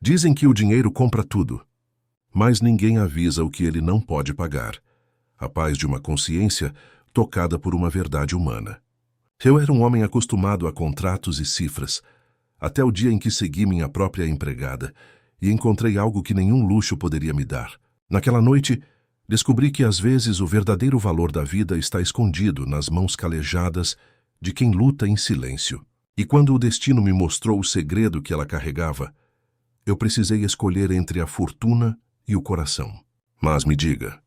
Dizem que o dinheiro compra tudo, mas ninguém avisa o que ele não pode pagar. A paz de uma consciência tocada por uma verdade humana. Eu era um homem acostumado a contratos e cifras, até o dia em que segui minha própria empregada e encontrei algo que nenhum luxo poderia me dar. Naquela noite, descobri que às vezes o verdadeiro valor da vida está escondido nas mãos calejadas de quem luta em silêncio. E quando o destino me mostrou o segredo que ela carregava, eu precisei escolher entre a fortuna e o coração. Mas me diga,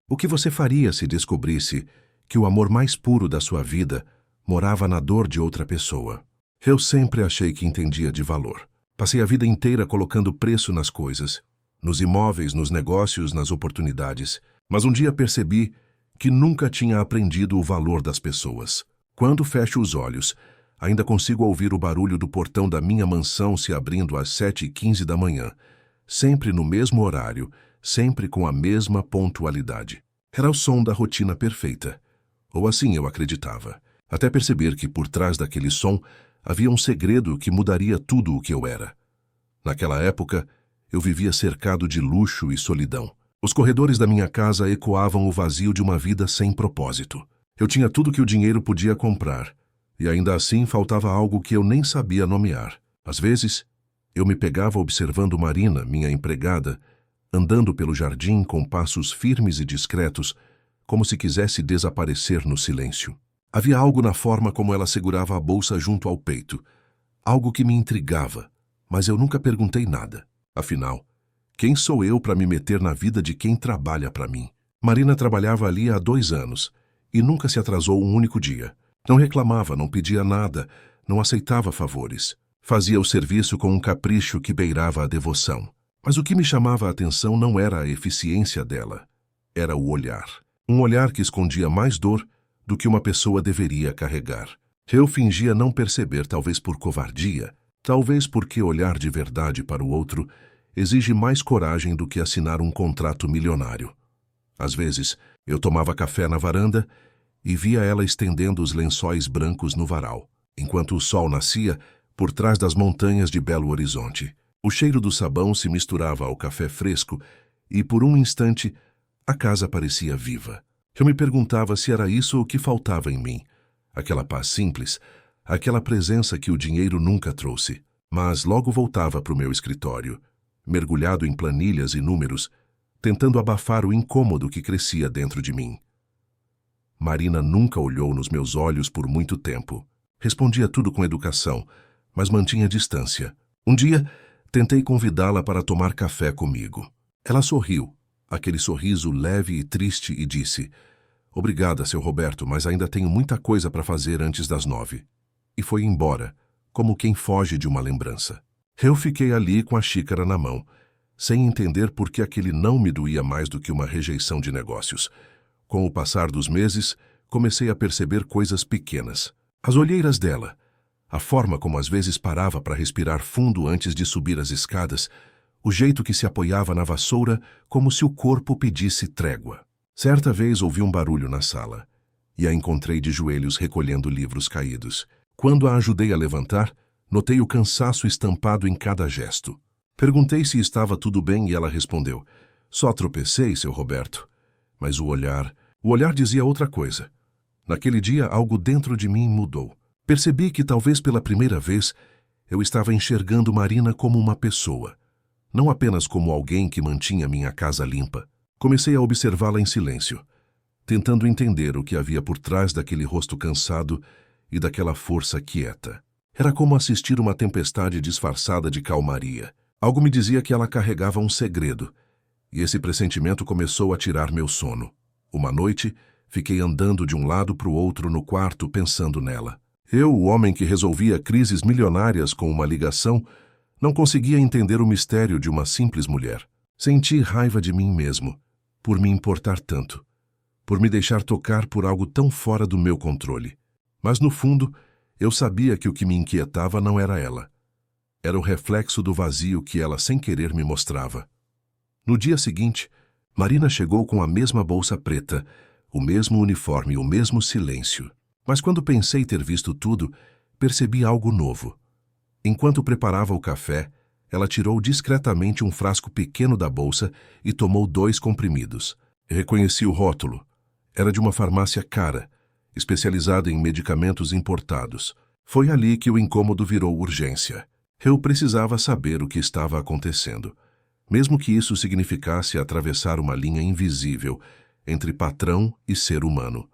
o que você faria se descobrisse que o amor mais puro da sua vida morava na dor de outra pessoa? Eu sempre achei que entendia de valor. Passei a vida inteira colocando preço nas coisas, nos imóveis, nos negócios, nas oportunidades. Mas um dia percebi que nunca tinha aprendido o valor das pessoas. Quando fecho os olhos, ainda consigo ouvir o barulho do portão da minha mansão se abrindo às 7h15 da manhã, sempre no mesmo horário, sempre com a mesma pontualidade. Era o som da rotina perfeita. Ou assim eu acreditava. Até perceber que por trás daquele som havia um segredo que mudaria tudo o que eu era. Naquela época, eu vivia cercado de luxo e solidão. Os corredores da minha casa ecoavam o vazio de uma vida sem propósito. Eu tinha tudo que o dinheiro podia comprar, e ainda assim faltava algo que eu nem sabia nomear. Às vezes, eu me pegava observando Marina, minha empregada, andando pelo jardim com passos firmes e discretos, como se quisesse desaparecer no silêncio. Havia algo na forma como ela segurava a bolsa junto ao peito, algo que me intrigava, mas eu nunca perguntei nada. Afinal, quem sou eu para me meter na vida de quem trabalha para mim? Marina trabalhava ali há 2 anos e nunca se atrasou um único dia. Não reclamava, não pedia nada, não aceitava favores. Fazia o serviço com um capricho que beirava a devoção. Mas o que me chamava a atenção não era a eficiência dela, era o olhar. Um olhar que escondia mais dor do que uma pessoa deveria carregar. Eu fingia não perceber, talvez por covardia, talvez porque olhar de verdade para o outro exige mais coragem do que assinar um contrato milionário. Às vezes, eu tomava café na varanda e via ela estendendo os lençóis brancos no varal, enquanto o sol nascia por trás das montanhas de Belo Horizonte. O cheiro do sabão se misturava ao café fresco e, por um instante, a casa parecia viva. Eu me perguntava se era isso o que faltava em mim, aquela paz simples, aquela presença que o dinheiro nunca trouxe. Mas logo voltava para o meu escritório, mergulhado em planilhas e números, tentando abafar o incômodo que crescia dentro de mim. Marina nunca olhou nos meus olhos por muito tempo. Respondia tudo com educação, mas mantinha distância. Um dia, tentei convidá-la para tomar café comigo. Ela sorriu, aquele sorriso leve e triste, e disse: "Obrigada, seu Roberto, mas ainda tenho muita coisa para fazer antes das 9. E foi embora, como quem foge de uma lembrança. Eu fiquei ali com a xícara na mão, sem entender por que aquele não me doía mais do que uma rejeição de negócios. Com o passar dos meses, comecei a perceber coisas pequenas. As olheiras dela, a forma como às vezes parava para respirar fundo antes de subir as escadas, o jeito que se apoiava na vassoura como se o corpo pedisse trégua. Certa vez ouvi um barulho na sala e a encontrei de joelhos recolhendo livros caídos. Quando a ajudei a levantar, notei o cansaço estampado em cada gesto. Perguntei se estava tudo bem e ela respondeu: "Só tropecei, seu Roberto." Mas o olhar dizia outra coisa. Naquele dia, algo dentro de mim mudou. Percebi que talvez pela primeira vez eu estava enxergando Marina como uma pessoa, não apenas como alguém que mantinha minha casa limpa. Comecei a observá-la em silêncio, tentando entender o que havia por trás daquele rosto cansado e daquela força quieta. Era como assistir uma tempestade disfarçada de calmaria. Algo me dizia que ela carregava um segredo, e esse pressentimento começou a tirar meu sono. Uma noite, fiquei andando de um lado para o outro no quarto pensando nela. Eu, o homem que resolvia crises milionárias com uma ligação, não conseguia entender o mistério de uma simples mulher. Senti raiva de mim mesmo, por me importar tanto, por me deixar tocar por algo tão fora do meu controle. Mas no fundo, eu sabia que o que me inquietava não era ela. Era o reflexo do vazio que ela sem querer me mostrava. No dia seguinte, Marina chegou com a mesma bolsa preta, o mesmo uniforme, o mesmo silêncio. Mas quando pensei ter visto tudo, percebi algo novo. Enquanto preparava o café, Ela tirou discretamente um frasco pequeno da bolsa e tomou 2 comprimidos. Reconheci o rótulo. Era de uma farmácia cara, especializada em medicamentos importados. Foi ali que o incômodo virou urgência. Eu precisava saber o que estava acontecendo, mesmo que isso significasse atravessar uma linha invisível entre patrão e ser humano.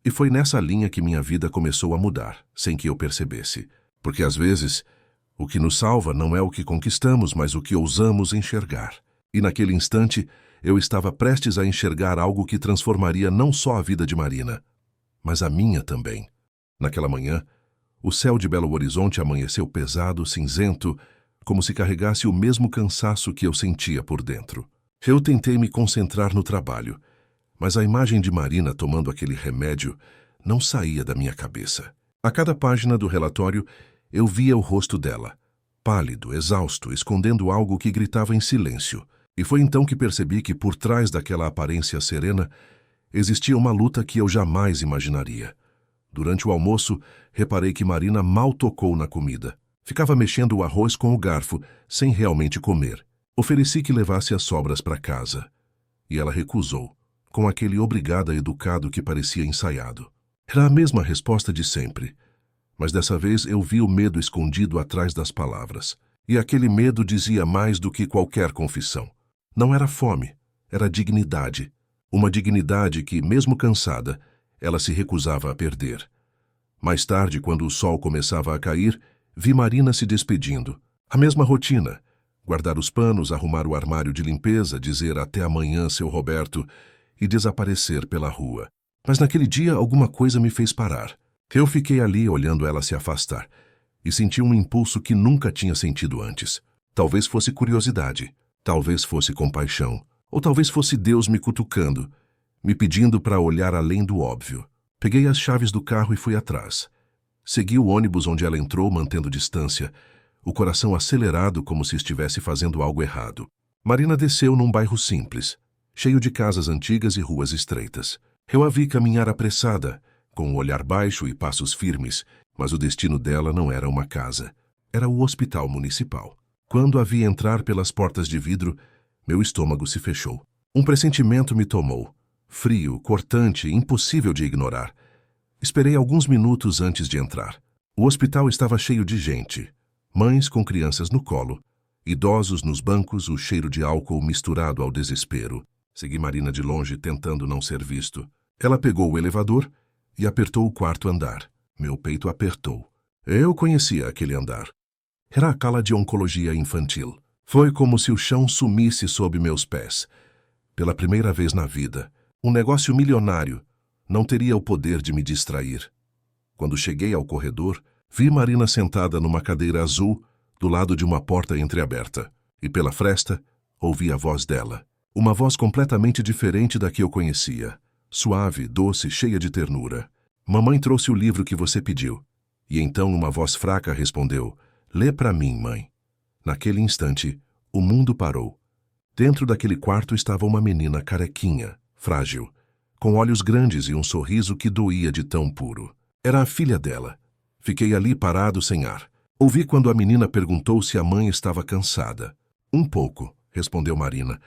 E foi nessa linha que minha vida começou a mudar, sem que eu percebesse. Porque às vezes, o que nos salva não é o que conquistamos, mas o que ousamos enxergar. E naquele instante, eu estava prestes a enxergar algo que transformaria não só a vida de Marina, mas a minha também. Naquela manhã, o céu de Belo Horizonte amanheceu pesado, cinzento, como se carregasse o mesmo cansaço que eu sentia por dentro. Eu tentei me concentrar no trabalho, mas a imagem de Marina tomando aquele remédio não saía da minha cabeça. A cada página do relatório, eu via o rosto dela, pálido, exausto, escondendo algo que gritava em silêncio. E foi então que percebi que por trás daquela aparência serena existia uma luta que eu jamais imaginaria. Durante o almoço, reparei que Marina mal tocou na comida. Ficava mexendo o arroz com o garfo, sem realmente comer. Ofereci que levasse as sobras para casa. E ela recusou, com aquele obrigada educado que parecia ensaiado. Era a mesma resposta de sempre. Mas dessa vez eu vi o medo escondido atrás das palavras. E aquele medo dizia mais do que qualquer confissão. Não era fome, era dignidade. Uma dignidade que, mesmo cansada, ela se recusava a perder. Mais tarde, quando o sol começava a cair, vi Marina se despedindo. A mesma rotina. Guardar os panos, arrumar o armário de limpeza, dizer até amanhã, seu Roberto, e desaparecer pela rua. Mas naquele dia alguma coisa me fez parar. Eu fiquei ali olhando ela se afastar e senti um impulso que nunca tinha sentido antes. Talvez fosse curiosidade, talvez fosse compaixão, ou talvez fosse Deus me cutucando, me pedindo para olhar além do óbvio. Peguei as chaves do carro e fui atrás. Segui o ônibus onde ela entrou, mantendo distância, o coração acelerado como se estivesse fazendo algo errado. Marina desceu num bairro simples, cheio de casas antigas e ruas estreitas. Eu a vi caminhar apressada, com um olhar baixo e passos firmes, mas o destino dela não era uma casa. Era o hospital municipal. Quando a vi entrar pelas portas de vidro, meu estômago se fechou. Um pressentimento me tomou. Frio, cortante, impossível de ignorar. Esperei alguns minutos antes de entrar. O hospital estava cheio de gente. Mães com crianças no colo. Idosos nos bancos, o cheiro de álcool misturado ao desespero. Segui Marina de longe, tentando não ser visto. Ela pegou o elevador e apertou o 4º andar. Meu peito apertou. Eu conhecia aquele andar. Era a ala de oncologia infantil. Foi como se o chão sumisse sob meus pés. Pela primeira vez na vida, um negócio milionário não teria o poder de me distrair. Quando cheguei ao corredor, vi Marina sentada numa cadeira azul, do lado de uma porta entreaberta. E pela fresta, ouvi a voz dela. Uma voz completamente diferente da que eu conhecia. Suave, doce, cheia de ternura. Mamãe trouxe o livro que você pediu. E então uma voz fraca respondeu, lê para mim, mãe. Naquele instante, o mundo parou. Dentro daquele quarto estava uma menina carequinha, frágil, com olhos grandes e um sorriso que doía de tão puro. Era a filha dela. Fiquei ali parado sem ar. Ouvi quando a menina perguntou se a mãe estava cansada. Um pouco, respondeu Marina,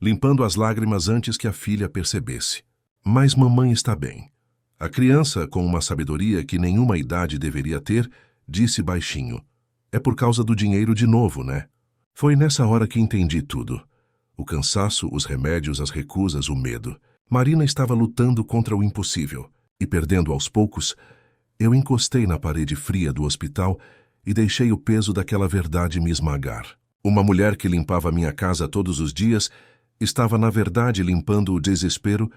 limpando as lágrimas antes que a filha percebesse. Mas mamãe está bem. A criança, com uma sabedoria que nenhuma idade deveria ter, disse baixinho, é por causa do dinheiro de novo, né? Foi nessa hora que entendi tudo. O cansaço, os remédios, as recusas, o medo. Marina estava lutando contra o impossível. E perdendo aos poucos, eu encostei na parede fria do hospital e deixei o peso daquela verdade me esmagar. Uma mulher que limpava minha casa todos os dias estava, na verdade, limpando o desespero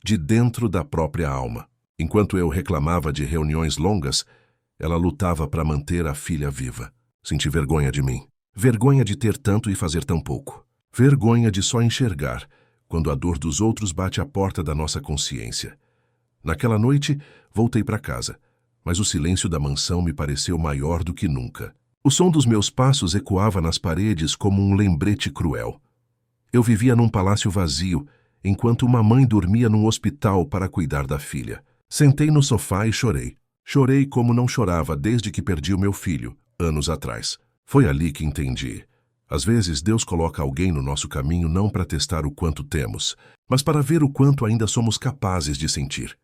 de dentro da própria alma. Enquanto eu reclamava de reuniões longas, ela lutava para manter a filha viva. Senti vergonha de mim. Vergonha de ter tanto e fazer tão pouco. Vergonha de só enxergar quando a dor dos outros bate à porta da nossa consciência. Naquela noite, voltei para casa, mas o silêncio da mansão me pareceu maior do que nunca. O som dos meus passos ecoava nas paredes como um lembrete cruel. Eu vivia num palácio vazio, enquanto uma mãe dormia num hospital para cuidar da filha. Sentei no sofá e chorei. Chorei como não chorava desde que perdi o meu filho, anos atrás. Foi ali que entendi. Às vezes, Deus coloca alguém no nosso caminho não para testar o quanto temos, mas para ver o quanto ainda somos capazes de sentir.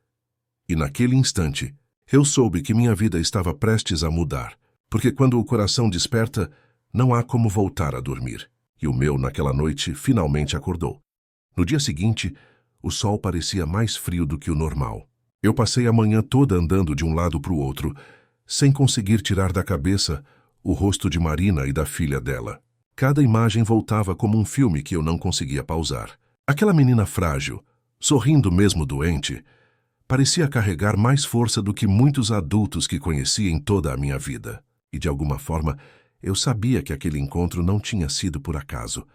E naquele instante, eu soube que minha vida estava prestes a mudar, porque quando o coração desperta, não há como voltar a dormir. E o meu, naquela noite, finalmente acordou. No dia seguinte, o sol parecia mais frio do que o normal. Eu passei a manhã toda andando de um lado para o outro, sem conseguir tirar da cabeça o rosto de Marina e da filha dela. Cada imagem voltava como um filme que eu não conseguia pausar. Aquela menina frágil, sorrindo mesmo doente, parecia carregar mais força do que muitos adultos que conheci em toda a minha vida. E de alguma forma, eu sabia que aquele encontro não tinha sido por acaso.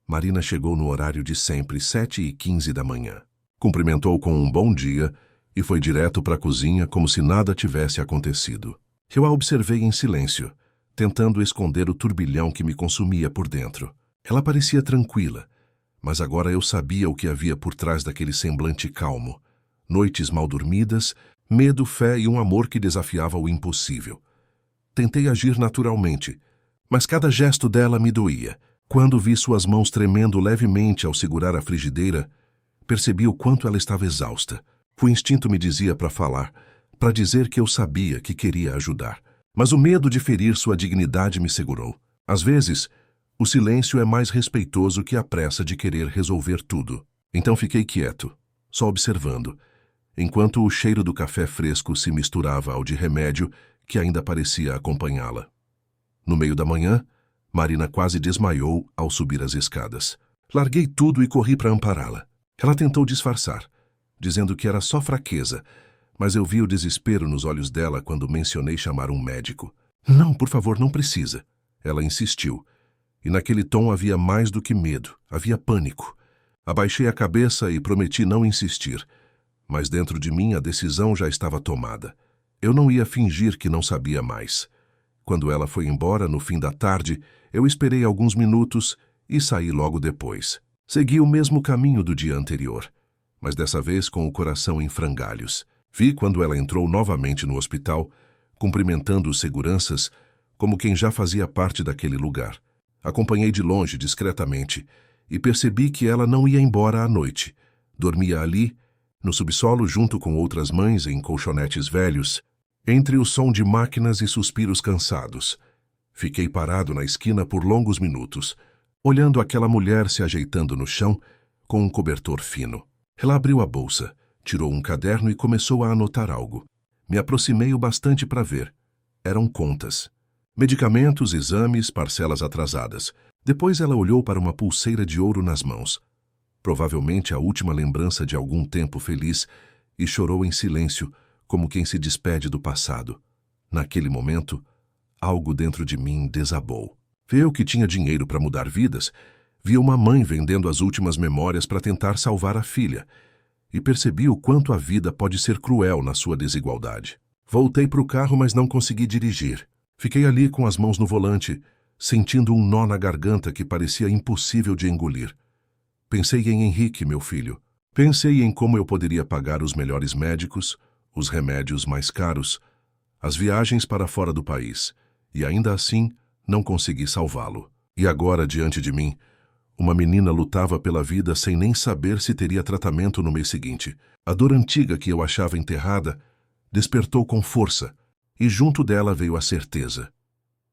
Marina chegou no horário de sempre, 7h15 da manhã. Cumprimentou com um bom dia e foi direto para a cozinha como se nada tivesse acontecido. Eu a observei em silêncio, tentando esconder o turbilhão que me consumia por dentro. Ela parecia tranquila, mas agora eu sabia o que havia por trás daquele semblante calmo. Noites mal dormidas, medo, fé e um amor que desafiava o impossível. Tentei agir naturalmente, mas cada gesto dela me doía. Quando vi suas mãos tremendo levemente ao segurar a frigideira, percebi o quanto ela estava exausta. O instinto me dizia para falar, para dizer que eu sabia que queria ajudar. Mas o medo de ferir sua dignidade me segurou. Às vezes, o silêncio é mais respeitoso que a pressa de querer resolver tudo. Então fiquei quieto, só observando, enquanto o cheiro do café fresco se misturava ao de remédio que ainda parecia acompanhá-la. No meio da manhã, Marina quase desmaiou ao subir as escadas. Larguei tudo e corri para ampará-la. Ela tentou disfarçar, dizendo que era só fraqueza, mas eu vi o desespero nos olhos dela quando mencionei chamar um médico. Não, por favor, não precisa. Ela insistiu. E naquele tom havia mais do que medo, havia pânico. Abaixei a cabeça e prometi não insistir, mas dentro de mim a decisão já estava tomada. Eu não ia fingir que não sabia mais. Quando ela foi embora no fim da tarde, eu esperei alguns minutos e saí logo depois. Segui o mesmo caminho do dia anterior, mas dessa vez com o coração em frangalhos. Vi quando ela entrou novamente no hospital, cumprimentando os seguranças, como quem já fazia parte daquele lugar. Acompanhei de longe, discretamente, e percebi que ela não ia embora à noite. Dormia ali, no subsolo junto com outras mães em colchonetes velhos, entre o som de máquinas e suspiros cansados. Fiquei parado na esquina por longos minutos, olhando aquela mulher se ajeitando no chão com um cobertor fino. Ela abriu a bolsa, tirou um caderno e começou a anotar algo. Me aproximei o bastante para ver. Eram contas. Medicamentos, exames, parcelas atrasadas. Depois ela olhou para uma pulseira de ouro nas mãos. Provavelmente a última lembrança de algum tempo feliz, e chorou em silêncio, como quem se despede do passado. Naquele momento, algo dentro de mim desabou. Eu, que tinha dinheiro para mudar vidas, via uma mãe vendendo as últimas memórias para tentar salvar a filha, e percebi o quanto a vida pode ser cruel na sua desigualdade. Voltei para o carro, mas não consegui dirigir. Fiquei ali com as mãos no volante, sentindo um nó na garganta que parecia impossível de engolir. Pensei em Henrique, meu filho. Pensei em como eu poderia pagar os melhores médicos, os remédios mais caros, as viagens para fora do país, e ainda assim não consegui salvá-lo. E agora, diante de mim, uma menina lutava pela vida sem nem saber se teria tratamento no mês seguinte. A dor antiga que eu achava enterrada despertou com força, e junto dela veio a certeza.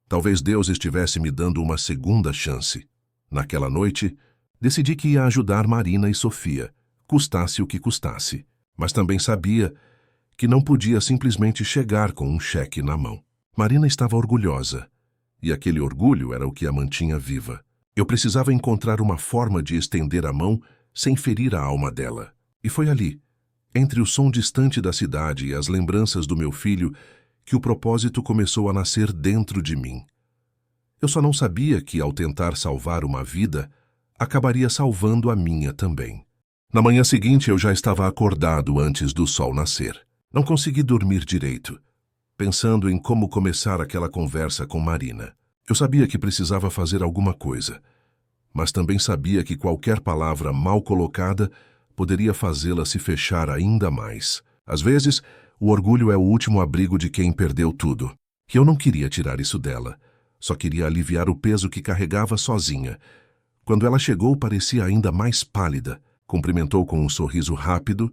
Talvez Deus estivesse me dando uma segunda chance. Naquela noite, decidi que ia ajudar Marina e Sofia, custasse o que custasse. Mas também sabia que não podia simplesmente chegar com um cheque na mão. Marina estava orgulhosa, e aquele orgulho era o que a mantinha viva. Eu precisava encontrar uma forma de estender a mão sem ferir a alma dela. E foi ali, entre o som distante da cidade e as lembranças do meu filho, que o propósito começou a nascer dentro de mim. Eu só não sabia que, ao tentar salvar uma vida, acabaria salvando a minha também. Na manhã seguinte, eu já estava acordado antes do sol nascer. Não consegui dormir direito, pensando em como começar aquela conversa com Marina. Eu sabia que precisava fazer alguma coisa, mas também sabia que qualquer palavra mal colocada poderia fazê-la se fechar ainda mais. Às vezes, o orgulho é o último abrigo de quem perdeu tudo. E eu não queria tirar isso dela, Só queria aliviar o peso que carregava sozinha. Quando ela chegou, parecia ainda mais pálida. Cumprimentou com um sorriso rápido,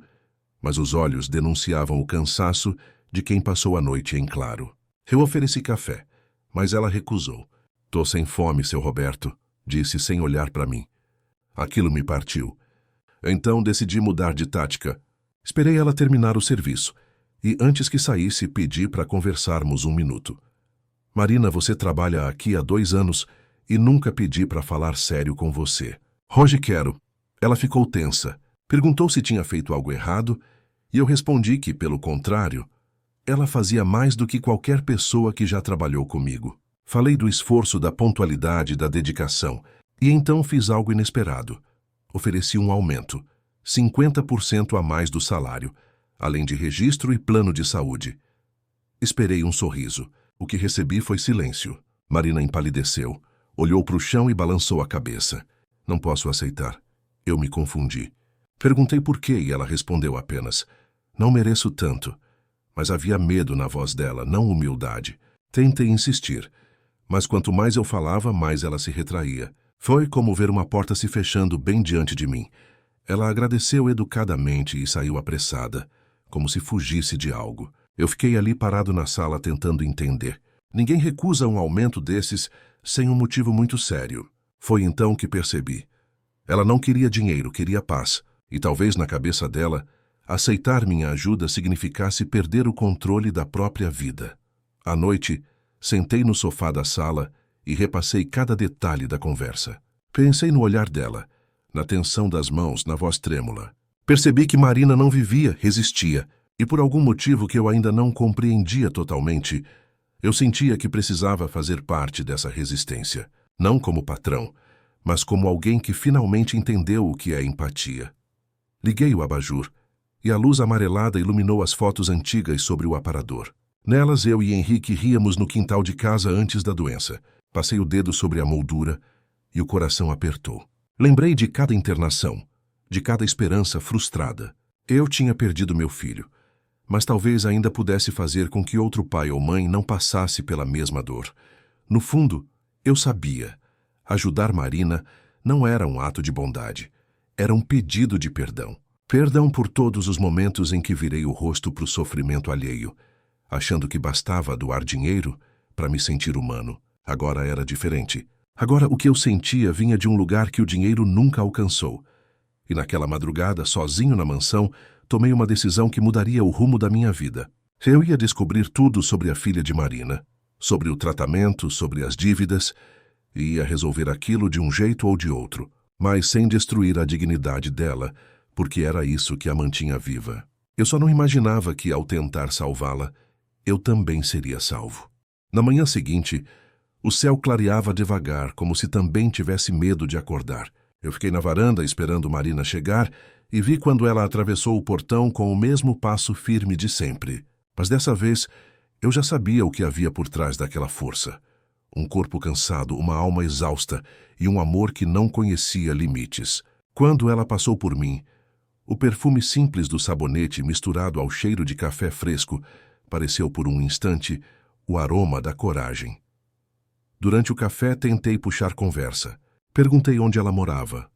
mas os olhos denunciavam o cansaço de quem passou a noite em claro. Eu ofereci café, mas ela recusou. "Tô sem fome, seu Roberto", disse sem olhar para mim. Aquilo me partiu. Então decidi mudar de tática. Esperei ela terminar o serviço e, antes que saísse, pedi para conversarmos 1 minuto. "Marina, você trabalha aqui há 2 anos e nunca pedi para falar sério com você." "Hoje quero." Ela ficou tensa. Perguntou se tinha feito algo errado e eu respondi que, pelo contrário, ela fazia mais do que qualquer pessoa que já trabalhou comigo. Falei do esforço, da pontualidade, da dedicação e então fiz algo inesperado. Ofereci um aumento, 50% a mais do salário, além de registro e plano de saúde. Esperei um sorriso. O que recebi foi silêncio. Marina empalideceu, olhou para o chão e balançou a cabeça. "Não posso aceitar." Eu me confundi. Perguntei por quê e ela respondeu apenas: "Não mereço tanto." Mas havia medo na voz dela, não humildade. Tentei insistir, mas quanto mais eu falava, mais ela se retraía. Foi como ver uma porta se fechando bem diante de mim. Ela agradeceu educadamente e saiu apressada, como se fugisse de algo. Eu fiquei ali parado na sala tentando entender. Ninguém recusa um aumento desses sem um motivo muito sério. Foi então que percebi. Ela não queria dinheiro, queria paz. E talvez na cabeça dela, aceitar minha ajuda significasse perder o controle da própria vida. À noite, sentei no sofá da sala e repassei cada detalhe da conversa. Pensei no olhar dela, na tensão das mãos, na voz trêmula. Percebi que Marina não vivia, resistia, e por algum motivo que eu ainda não compreendia totalmente, eu sentia que precisava fazer parte dessa resistência, não como patrão, mas como alguém que finalmente entendeu o que é empatia. Liguei o abajur, e a luz amarelada iluminou as fotos antigas sobre o aparador. Nelas, eu e Henrique ríamos no quintal de casa antes da doença. Passei o dedo sobre a moldura e o coração apertou. Lembrei de cada internação, de cada esperança frustrada. Eu tinha perdido meu filho, mas talvez ainda pudesse fazer com que outro pai ou mãe não passasse pela mesma dor. No fundo, eu sabia. Ajudar Marina não era um ato de bondade, era um pedido de perdão. Perdão por todos os momentos em que virei o rosto para o sofrimento alheio, achando que bastava doar dinheiro para me sentir humano. Agora era diferente. Agora o que eu sentia vinha de um lugar que o dinheiro nunca alcançou. E naquela madrugada, sozinho na mansão, tomei uma decisão que mudaria o rumo da minha vida. Eu ia descobrir tudo sobre a filha de Marina, sobre o tratamento, sobre as dívidas, e ia resolver aquilo de um jeito ou de outro, mas sem destruir a dignidade dela, porque era isso que a mantinha viva. Eu só não imaginava que, ao tentar salvá-la, eu também seria salvo. Na manhã seguinte, o céu clareava devagar, como se também tivesse medo de acordar. Eu fiquei na varanda esperando Marina chegar e vi quando ela atravessou o portão com o mesmo passo firme de sempre. Mas dessa vez, eu já sabia o que havia por trás daquela força. Um corpo cansado, uma alma exausta e um amor que não conhecia limites. Quando ela passou por mim, o perfume simples do sabonete misturado ao cheiro de café fresco pareceu por um instante o aroma da coragem. Durante o café tentei puxar conversa. Perguntei onde ela morava,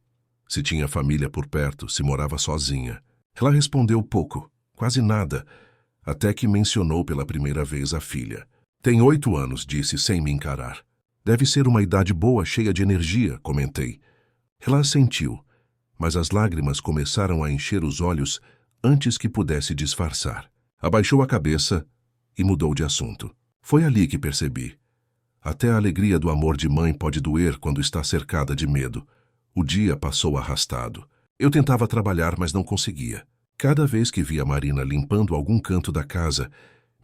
se tinha família por perto, se morava sozinha. Ela respondeu pouco, quase nada, até que mencionou pela primeira vez a filha. "Tem 8 anos", disse sem me encarar. "Deve ser uma idade boa, cheia de energia", comentei. Ela assentiu, mas as lágrimas começaram a encher os olhos antes que pudesse disfarçar. Abaixou a cabeça e mudou de assunto. Foi ali que percebi. Até a alegria do amor de mãe pode doer quando está cercada de medo. O dia passou arrastado. Eu tentava trabalhar, mas não conseguia. Cada vez que via Marina limpando algum canto da casa,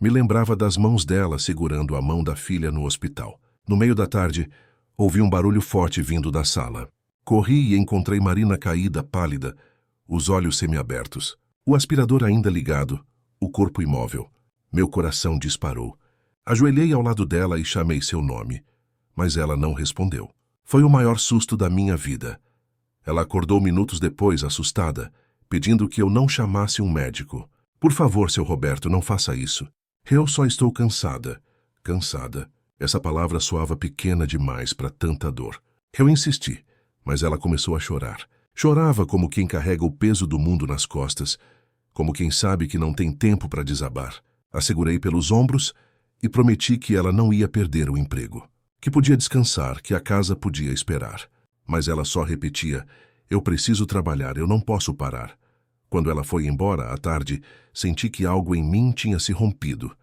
me lembrava das mãos dela segurando a mão da filha no hospital. No meio da tarde, ouvi um barulho forte vindo da sala. Corri e encontrei Marina caída, pálida, os olhos semiabertos. O aspirador ainda ligado, o corpo imóvel. Meu coração disparou. Ajoelhei ao lado dela e chamei seu nome, mas ela não respondeu. Foi o maior susto da minha vida. Ela acordou minutos depois, assustada, pedindo que eu não chamasse um médico. "Por favor, seu Roberto, não faça isso. Eu só estou cansada." Cansada. Essa palavra soava pequena demais para tanta dor. Eu insisti, mas ela começou a chorar. Chorava como quem carrega o peso do mundo nas costas, como quem sabe que não tem tempo para desabar. A segurei pelos ombros e prometi que ela não ia perder o emprego, que podia descansar, que a casa podia esperar. Mas ela só repetia: eu preciso trabalhar, eu não posso parar. Quando ela foi embora, à tarde, senti que algo em mim tinha se rompido.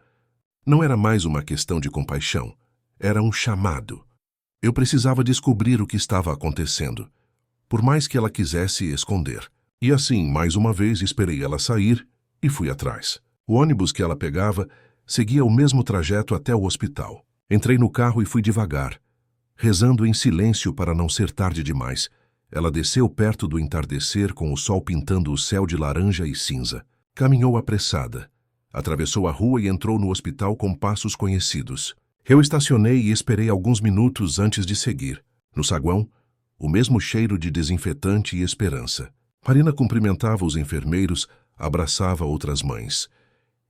Não era mais uma questão de compaixão, era um chamado. Eu precisava descobrir o que estava acontecendo, por mais que ela quisesse esconder. E assim, mais uma vez, esperei ela sair e fui atrás. O ônibus que ela pegava seguia o mesmo trajeto até o hospital. Entrei no carro e fui devagar, rezando em silêncio para não ser tarde demais. Ela desceu perto do entardecer com o sol pintando o céu de laranja e cinza. Caminhou apressada, atravessou a rua e entrou no hospital com passos conhecidos. Eu estacionei e esperei alguns minutos antes de seguir. No saguão, o mesmo cheiro de desinfetante e esperança. Marina cumprimentava os enfermeiros, abraçava outras mães.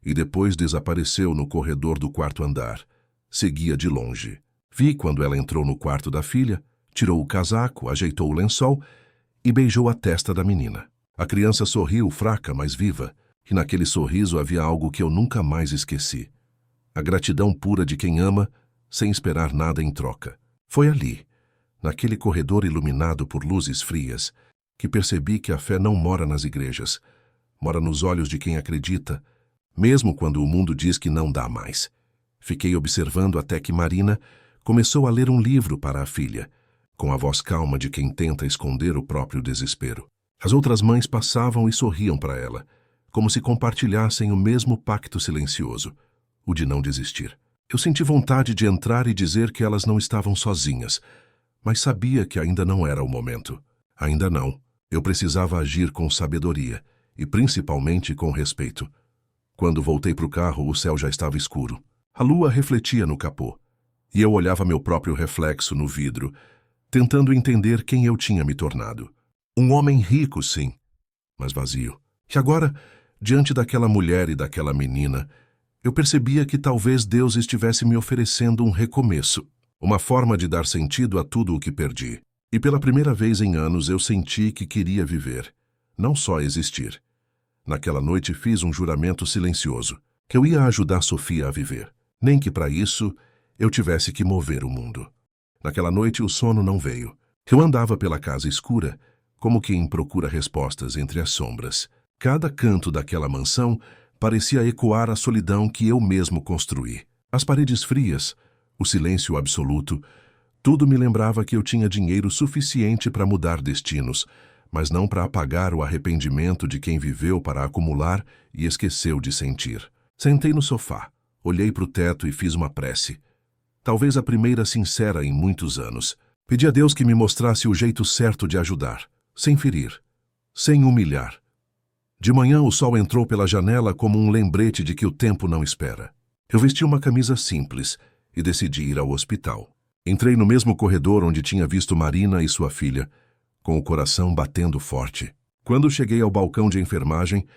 E depois desapareceu no corredor do quarto andar. Seguia de longe. Vi quando ela entrou no quarto da filha, tirou o casaco, ajeitou o lençol e beijou a testa da menina. A criança sorriu, fraca, mas viva, e naquele sorriso havia algo que eu nunca mais esqueci. A gratidão pura de quem ama, sem esperar nada em troca. Foi ali, naquele corredor iluminado por luzes frias, que percebi que a fé não mora nas igrejas, mora nos olhos de quem acredita, mesmo quando o mundo diz que não dá mais. Fiquei observando até que Marina começou a ler um livro para a filha, com a voz calma de quem tenta esconder o próprio desespero. As outras mães passavam e sorriam para ela, como se compartilhassem o mesmo pacto silencioso, o de não desistir. Eu senti vontade de entrar e dizer que elas não estavam sozinhas, mas sabia que ainda não era o momento. Ainda não. Eu precisava agir com sabedoria e principalmente com respeito. Quando voltei para o carro, o céu já estava escuro. A lua refletia no capô, e eu olhava meu próprio reflexo no vidro, tentando entender quem eu tinha me tornado. Um homem rico, sim, mas vazio. E agora, diante daquela mulher e daquela menina, eu percebia que talvez Deus estivesse me oferecendo um recomeço, uma forma de dar sentido a tudo o que perdi. E pela primeira vez em anos eu senti que queria viver, não só existir. Naquela noite fiz um juramento silencioso, que eu ia ajudar Sofia a viver, nem que para isso eu tivesse que mover o mundo. Naquela noite o sono não veio. Eu andava pela casa escura, como quem procura respostas entre as sombras. Cada canto daquela mansão parecia ecoar a solidão que eu mesmo construí. As paredes frias, o silêncio absoluto, tudo me lembrava que eu tinha dinheiro suficiente para mudar destinos, mas não para apagar o arrependimento de quem viveu para acumular e esqueceu de sentir. Sentei no sofá, olhei para o teto e fiz uma prece. Talvez a primeira sincera em muitos anos. Pedi a Deus que me mostrasse o jeito certo de ajudar, sem ferir, sem humilhar. De manhã o sol entrou pela janela como um lembrete de que o tempo não espera. Eu vesti uma camisa simples e decidi ir ao hospital. Entrei no mesmo corredor onde tinha visto Marina e sua filha, com o coração batendo forte. Quando cheguei ao balcão de enfermagem,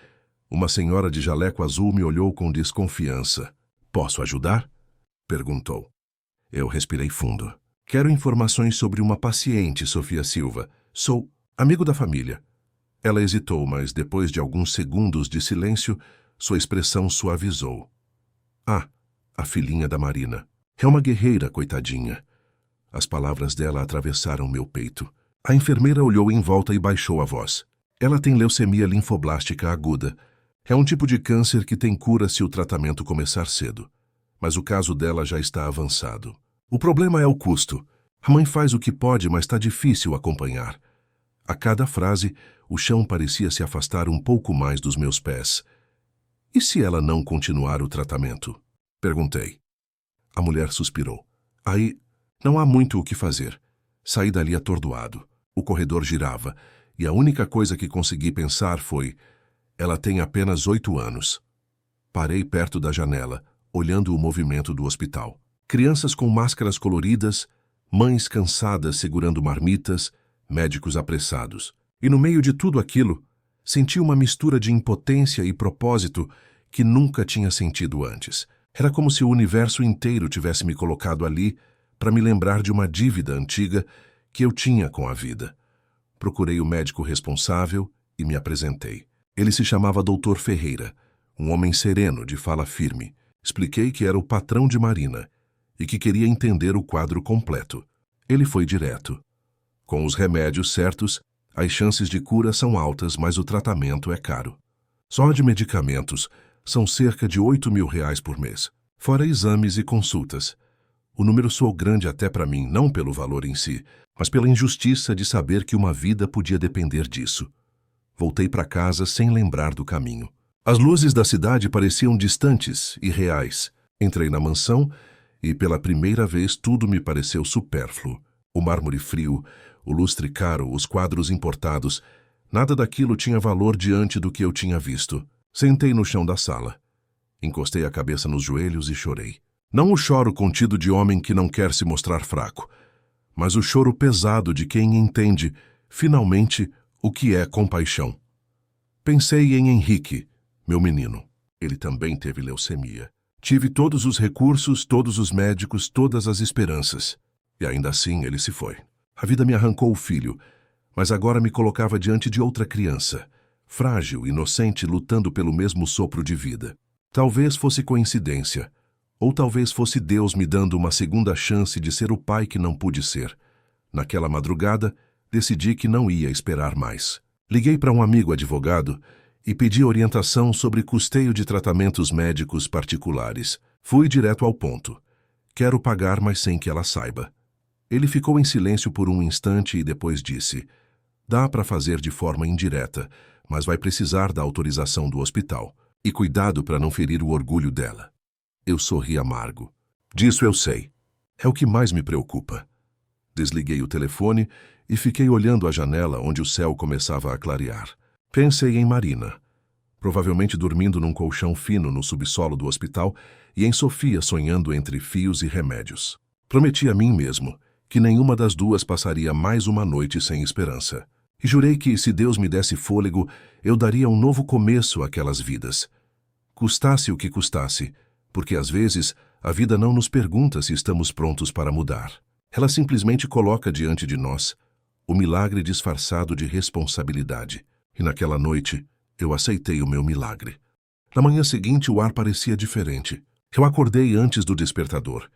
uma senhora de jaleco azul me olhou com desconfiança. "Posso ajudar?" perguntou. Eu respirei fundo. "Quero informações sobre uma paciente, Sofia Silva. Sou amigo da família." Ela hesitou, mas depois de alguns segundos de silêncio, sua expressão suavizou. "Ah, a filhinha da Marina. É uma guerreira, coitadinha." As palavras dela atravessaram meu peito. A enfermeira olhou em volta e baixou a voz. "Ela tem leucemia linfoblástica aguda. É um tipo de câncer que tem cura se o tratamento começar cedo. Mas o caso dela já está avançado. O problema é o custo. A mãe faz o que pode, mas está difícil acompanhar." A cada frase, o chão parecia se afastar um pouco mais dos meus pés. "E se ela não continuar o tratamento?" perguntei. A mulher suspirou. "Aí, não há muito o que fazer." Saí dali atordoado. O corredor girava, e a única coisa que consegui pensar foi: ela tem apenas 8 anos. Parei perto da janela, olhando o movimento do hospital. Crianças com máscaras coloridas, mães cansadas segurando marmitas, médicos apressados. E no meio de tudo aquilo, senti uma mistura de impotência e propósito que nunca tinha sentido antes. Era como se o universo inteiro tivesse me colocado ali para me lembrar de uma dívida antiga que eu tinha com a vida. Procurei o médico responsável e me apresentei. Ele se chamava Dr. Ferreira, um homem sereno, de fala firme. Expliquei que era o patrão de Marina e que queria entender o quadro completo. Ele foi direto. Com os remédios certos, as chances de cura são altas, mas o tratamento é caro. Só de medicamentos são cerca de R$ 8.000 por mês, fora exames e consultas. O número soou grande até para mim, não pelo valor em si, mas pela injustiça de saber que uma vida podia depender disso. Voltei para casa sem lembrar do caminho. As luzes da cidade pareciam distantes e reais. Entrei na mansão e, pela primeira vez, tudo me pareceu supérfluo. O mármore frio, o lustre caro, os quadros importados, nada daquilo tinha valor diante do que eu tinha visto. Sentei no chão da sala. Encostei a cabeça nos joelhos e chorei. Não o choro contido de homem que não quer se mostrar fraco, mas o choro pesado de quem entende, finalmente, o que é compaixão. Pensei em Henrique, meu menino. Ele também teve leucemia. Tive todos os recursos, todos os médicos, todas as esperanças. E ainda assim ele se foi. A vida me arrancou o filho, mas agora me colocava diante de outra criança, frágil, inocente, lutando pelo mesmo sopro de vida. Talvez fosse coincidência, ou talvez fosse Deus me dando uma segunda chance de ser o pai que não pude ser. Naquela madrugada, decidi que não ia esperar mais. Liguei para um amigo advogado e pedi orientação sobre custeio de tratamentos médicos particulares. Fui direto ao ponto. Quero pagar, mas sem que ela saiba. Ele ficou em silêncio por um instante e depois disse: dá para fazer de forma indireta, mas vai precisar da autorização do hospital. E cuidado para não ferir o orgulho dela. Eu sorri amargo. Disso eu sei. É o que mais me preocupa. Desliguei o telefone e fiquei olhando a janela onde o céu começava a clarear. Pensei em Marina, provavelmente dormindo num colchão fino no subsolo do hospital, e em Sofia sonhando entre fios e remédios. Prometi a mim mesmo que nenhuma das duas passaria mais uma noite sem esperança. E jurei que, se Deus me desse fôlego, eu daria um novo começo àquelas vidas. Custasse o que custasse, porque às vezes a vida não nos pergunta se estamos prontos para mudar. Ela simplesmente coloca diante de nós o milagre disfarçado de responsabilidade. E naquela noite, eu aceitei o meu milagre. Na manhã seguinte, o ar parecia diferente. Eu acordei antes do despertador.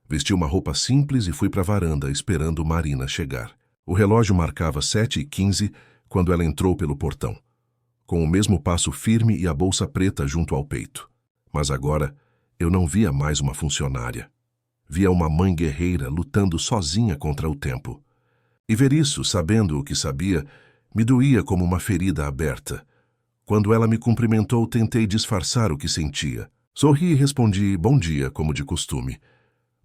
Vesti uma roupa simples e fui para a varanda, esperando Marina chegar. O relógio marcava 7h15 quando ela entrou pelo portão, com o mesmo passo firme e a bolsa preta junto ao peito. Mas agora, eu não via mais uma funcionária. Via uma mãe guerreira lutando sozinha contra o tempo. E ver isso, sabendo o que sabia, me doía como uma ferida aberta. Quando ela me cumprimentou, tentei disfarçar o que sentia. Sorri e respondi bom dia, como de costume.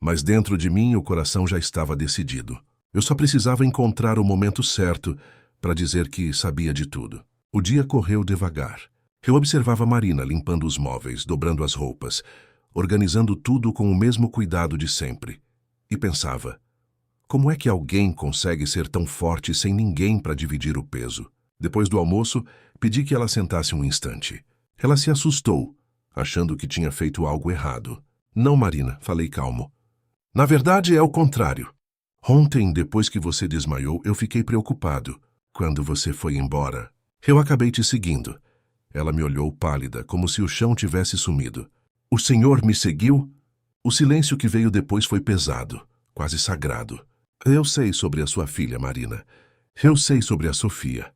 Mas dentro de mim o coração já estava decidido. Eu só precisava encontrar o momento certo para dizer que sabia de tudo. O dia correu devagar. Eu observava Marina limpando os móveis, dobrando as roupas, organizando tudo com o mesmo cuidado de sempre. E pensava, como é que alguém consegue ser tão forte sem ninguém para dividir o peso? Depois do almoço, pedi que ela sentasse um instante. Ela se assustou, achando que tinha feito algo errado. Não, Marina, falei calmo. Na verdade, é o contrário. Ontem, depois que você desmaiou, eu fiquei preocupado. Quando você foi embora, eu acabei te seguindo. Ela me olhou pálida, como se o chão tivesse sumido. O senhor me seguiu? O silêncio que veio depois foi pesado, quase sagrado. Eu sei sobre a sua filha, Marina. Eu sei sobre a Sofia.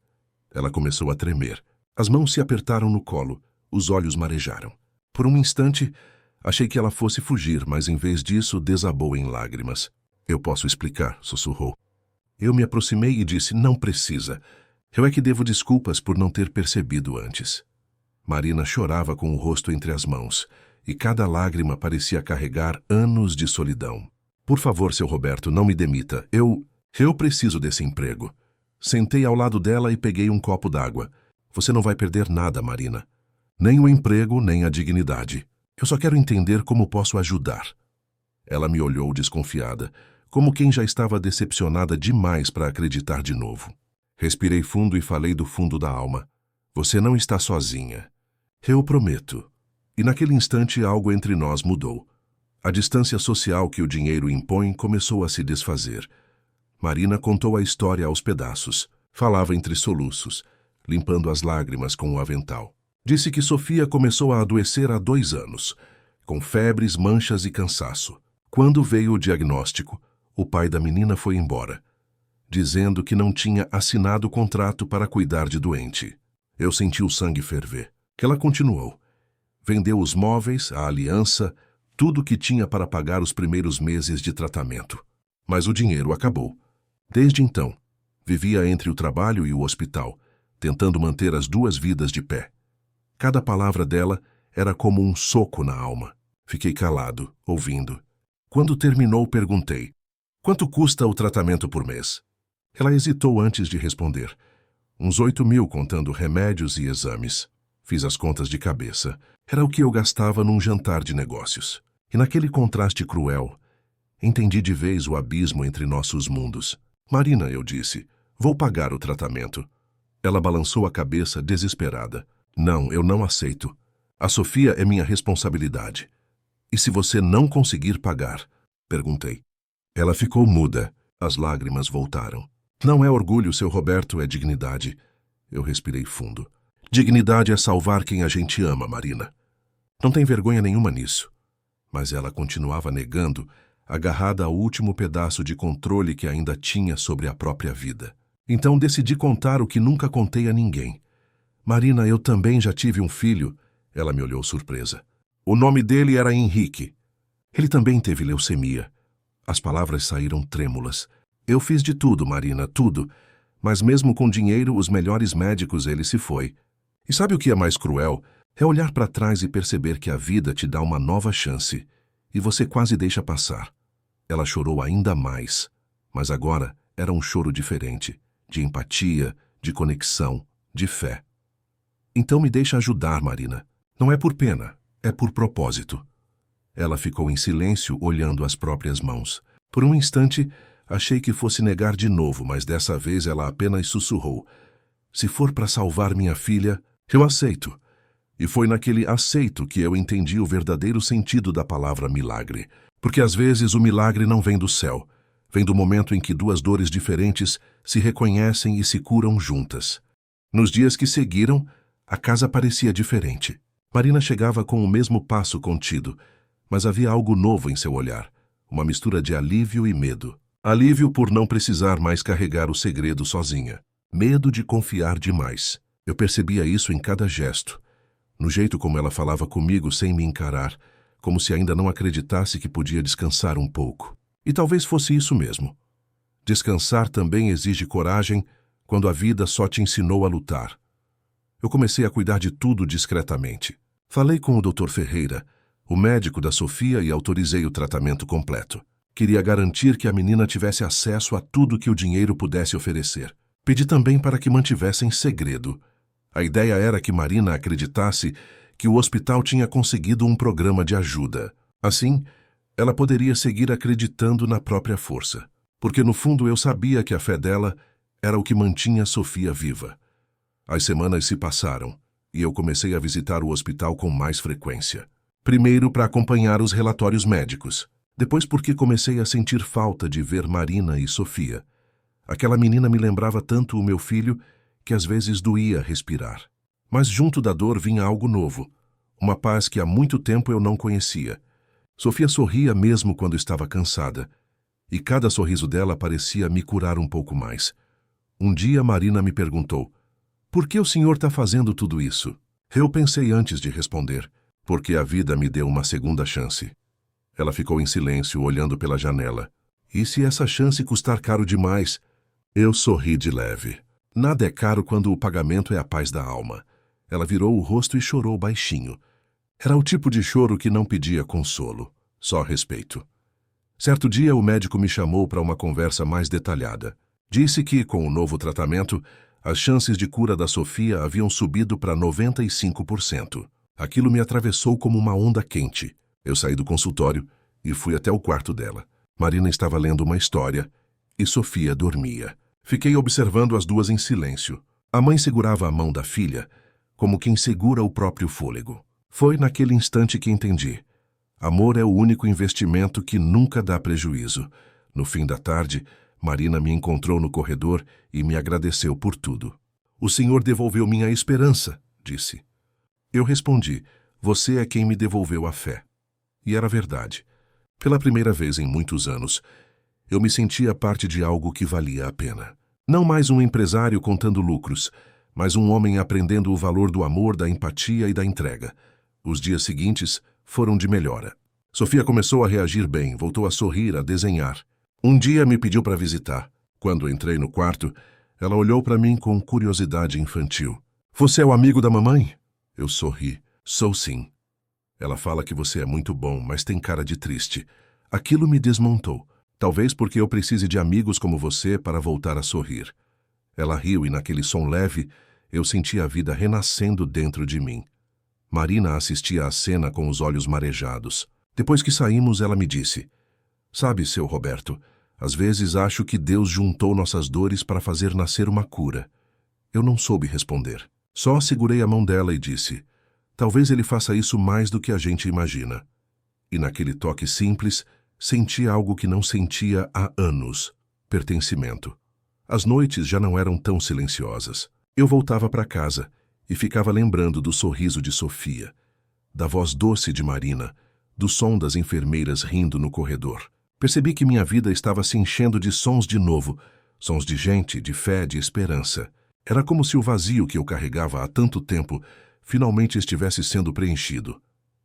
Ela começou a tremer. As mãos se apertaram no colo, os olhos marejaram. Por um instante, achei que ela fosse fugir, mas em vez disso, desabou em lágrimas. Eu posso explicar, sussurrou. Eu me aproximei e disse, não precisa. Eu é que devo desculpas por não ter percebido antes. Marina chorava com o rosto entre as mãos, e cada lágrima parecia carregar anos de solidão. Por favor, seu Roberto, não me demita. Eu preciso desse emprego. Sentei ao lado dela e peguei um copo d'água. Você não vai perder nada, Marina. Nem o emprego, nem a dignidade. Eu só quero entender como posso ajudar. Ela me olhou desconfiada, como quem já estava decepcionada demais para acreditar de novo. Respirei fundo e falei do fundo da alma. Você não está sozinha. Eu prometo. E naquele instante algo entre nós mudou. A distância social que o dinheiro impõe começou a se desfazer. Marina contou a história aos pedaços. Falava entre soluços, limpando as lágrimas com o avental. Disse que Sofia começou a adoecer há 2 anos, com febres, manchas e cansaço. Quando veio o diagnóstico, o pai da menina foi embora, dizendo que não tinha assinado o contrato para cuidar de doente. Eu senti o sangue ferver. Ela continuou. Vendeu os móveis, a aliança, tudo que tinha para pagar os primeiros meses de tratamento. Mas o dinheiro acabou. Desde então, vivia entre o trabalho e o hospital, tentando manter as 2 vidas de pé. Cada palavra dela era como um soco na alma. Fiquei calado, ouvindo. Quando terminou, perguntei: quanto custa o tratamento por mês? Ela hesitou antes de responder. Uns 8.000 contando remédios e exames. Fiz as contas de cabeça. Era o que eu gastava num jantar de negócios. E naquele contraste cruel, entendi de vez o abismo entre nossos mundos. Marina, eu disse, vou pagar o tratamento. Ela balançou a cabeça desesperada. Não, eu não aceito. A Sofia é minha responsabilidade. E se você não conseguir pagar? Perguntei. Ela ficou muda. As lágrimas voltaram. Não é orgulho, seu Roberto, é dignidade. Eu respirei fundo. Dignidade é salvar quem a gente ama, Marina. Não tem vergonha nenhuma nisso. Mas ela continuava negando, agarrada ao último pedaço de controle que ainda tinha sobre a própria vida. Então decidi contar o que nunca contei a ninguém. Marina, eu também já tive um filho. Ela me olhou surpresa. O nome dele era Henrique. Ele também teve leucemia. As palavras saíram trêmulas. Eu fiz de tudo, Marina, tudo. Mas mesmo com dinheiro, os melhores médicos, ele se foi. E sabe o que é mais cruel? É olhar para trás e perceber que a vida te dá uma nova chance. E você quase deixa passar. Ela chorou ainda mais. Mas agora era um choro diferente. De empatia, de conexão, de fé. Então me deixa ajudar, Marina. Não é por pena, é por propósito. Ela ficou em silêncio, olhando as próprias mãos. Por um instante, achei que fosse negar de novo, mas dessa vez ela apenas sussurrou. Se for para salvar minha filha, eu aceito. E foi naquele aceito que eu entendi o verdadeiro sentido da palavra milagre. Porque às vezes o milagre não vem do céu. Vem do momento em que 2 dores diferentes se reconhecem e se curam juntas. Nos dias que seguiram, a casa parecia diferente. Marina chegava com o mesmo passo contido, mas havia algo novo em seu olhar, uma mistura de alívio e medo. Alívio por não precisar mais carregar o segredo sozinha. Medo de confiar demais. Eu percebia isso em cada gesto, no jeito como ela falava comigo sem me encarar, como se ainda não acreditasse que podia descansar um pouco. E talvez fosse isso mesmo. Descansar também exige coragem quando a vida só te ensinou a lutar. Eu comecei a cuidar de tudo discretamente. Falei com o Dr. Ferreira, o médico da Sofia, e autorizei o tratamento completo. Queria garantir que a menina tivesse acesso a tudo que o dinheiro pudesse oferecer. Pedi também para que mantivessem segredo. A ideia era que Marina acreditasse que o hospital tinha conseguido um programa de ajuda. Assim, ela poderia seguir acreditando na própria força. Porque no fundo eu sabia que a fé dela era o que mantinha Sofia viva. As semanas se passaram e eu comecei a visitar o hospital com mais frequência. Primeiro para acompanhar os relatórios médicos. Depois porque comecei a sentir falta de ver Marina e Sofia. Aquela menina me lembrava tanto o meu filho que às vezes doía respirar. Mas junto da dor vinha algo novo, uma paz que há muito tempo eu não conhecia. Sofia sorria mesmo quando estava cansada, e cada sorriso dela parecia me curar um pouco mais. Um dia Marina me perguntou, por que o senhor está fazendo tudo isso? Eu pensei antes de responder, porque a vida me deu uma segunda chance. Ela ficou em silêncio, olhando pela janela. E se essa chance custar caro demais? Eu sorri de leve. Nada é caro quando o pagamento é a paz da alma. Ela virou o rosto e chorou baixinho. Era o tipo de choro que não pedia consolo, só respeito. Certo dia o médico me chamou para uma conversa mais detalhada. Disse que, com o novo tratamento, as chances de cura da Sofia haviam subido para 95%. Aquilo me atravessou como uma onda quente. Eu saí do consultório e fui até o quarto dela. Marina estava lendo uma história e Sofia dormia. Fiquei observando as duas em silêncio. A mãe segurava a mão da filha, como quem segura o próprio fôlego. Foi naquele instante que entendi. Amor é o único investimento que nunca dá prejuízo. No fim da tarde, Marina me encontrou no corredor e me agradeceu por tudo. O Senhor devolveu minha esperança, disse. Eu respondi, você é quem me devolveu a fé. E era verdade. Pela primeira vez em muitos anos, eu me sentia parte de algo que valia a pena. Não mais um empresário contando lucros, mas um homem aprendendo o valor do amor, da empatia e da entrega. Os dias seguintes foram de melhora. Sofia começou a reagir bem, voltou a sorrir, a desenhar. Um dia me pediu para visitar. Quando entrei no quarto, ela olhou para mim com curiosidade infantil. Você é o amigo da mamãe? Eu sorri. Sou sim. Ela fala que você é muito bom, mas tem cara de triste. Aquilo me desmontou. Talvez porque eu precise de amigos como você para voltar a sorrir. Ela riu e naquele som leve, eu senti a vida renascendo dentro de mim. Marina assistia à cena com os olhos marejados. Depois que saímos, ela me disse, sabe, seu Roberto, às vezes acho que Deus juntou nossas dores para fazer nascer uma cura. Eu não soube responder. Só segurei a mão dela e disse, talvez ele faça isso mais do que a gente imagina. E naquele toque simples, senti algo que não sentia há anos, pertencimento. As noites já não eram tão silenciosas. Eu voltava para casa e ficava lembrando do sorriso de Sofia, da voz doce de Marina, do som das enfermeiras rindo no corredor. Percebi que minha vida estava se enchendo de sons de novo, sons de gente, de fé, de esperança. Era como se o vazio que eu carregava há tanto tempo finalmente estivesse sendo preenchido.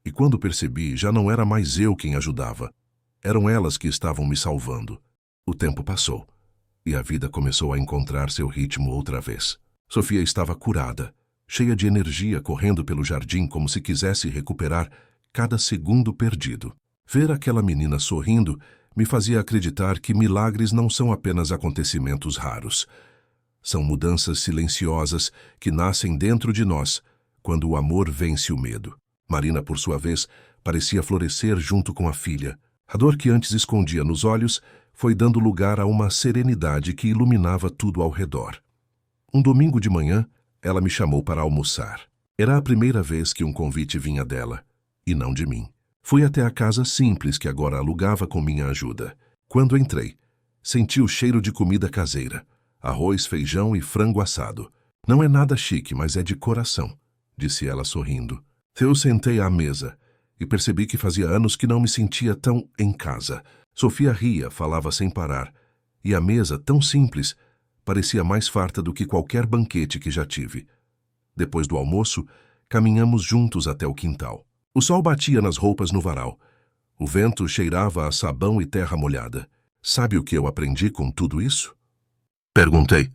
E quando percebi, já não era mais eu quem ajudava. Eram elas que estavam me salvando. O tempo passou, e a vida começou a encontrar seu ritmo outra vez. Sofia estava curada, cheia de energia, correndo pelo jardim como se quisesse recuperar cada segundo perdido. Ver aquela menina sorrindo me fazia acreditar que milagres não são apenas acontecimentos raros. São mudanças silenciosas que nascem dentro de nós, quando o amor vence o medo. Marina, por sua vez, parecia florescer junto com a filha. A dor que antes escondia nos olhos foi dando lugar a uma serenidade que iluminava tudo ao redor. Um domingo de manhã, ela me chamou para almoçar. Era a primeira vez que um convite vinha dela, e não de mim. Fui até a casa simples que agora alugava com minha ajuda. Quando entrei, senti o cheiro de comida caseira, arroz, feijão e frango assado. Não é nada chique, mas é de coração, disse ela sorrindo. Eu sentei à mesa e percebi que fazia anos que não me sentia tão em casa. Sofia ria, falava sem parar, e a mesa, tão simples, parecia mais farta do que qualquer banquete que já tive. Depois do almoço, caminhamos juntos até o quintal. O sol batia nas roupas no varal. O vento cheirava a sabão e terra molhada. Sabe o que eu aprendi com tudo isso? Perguntei.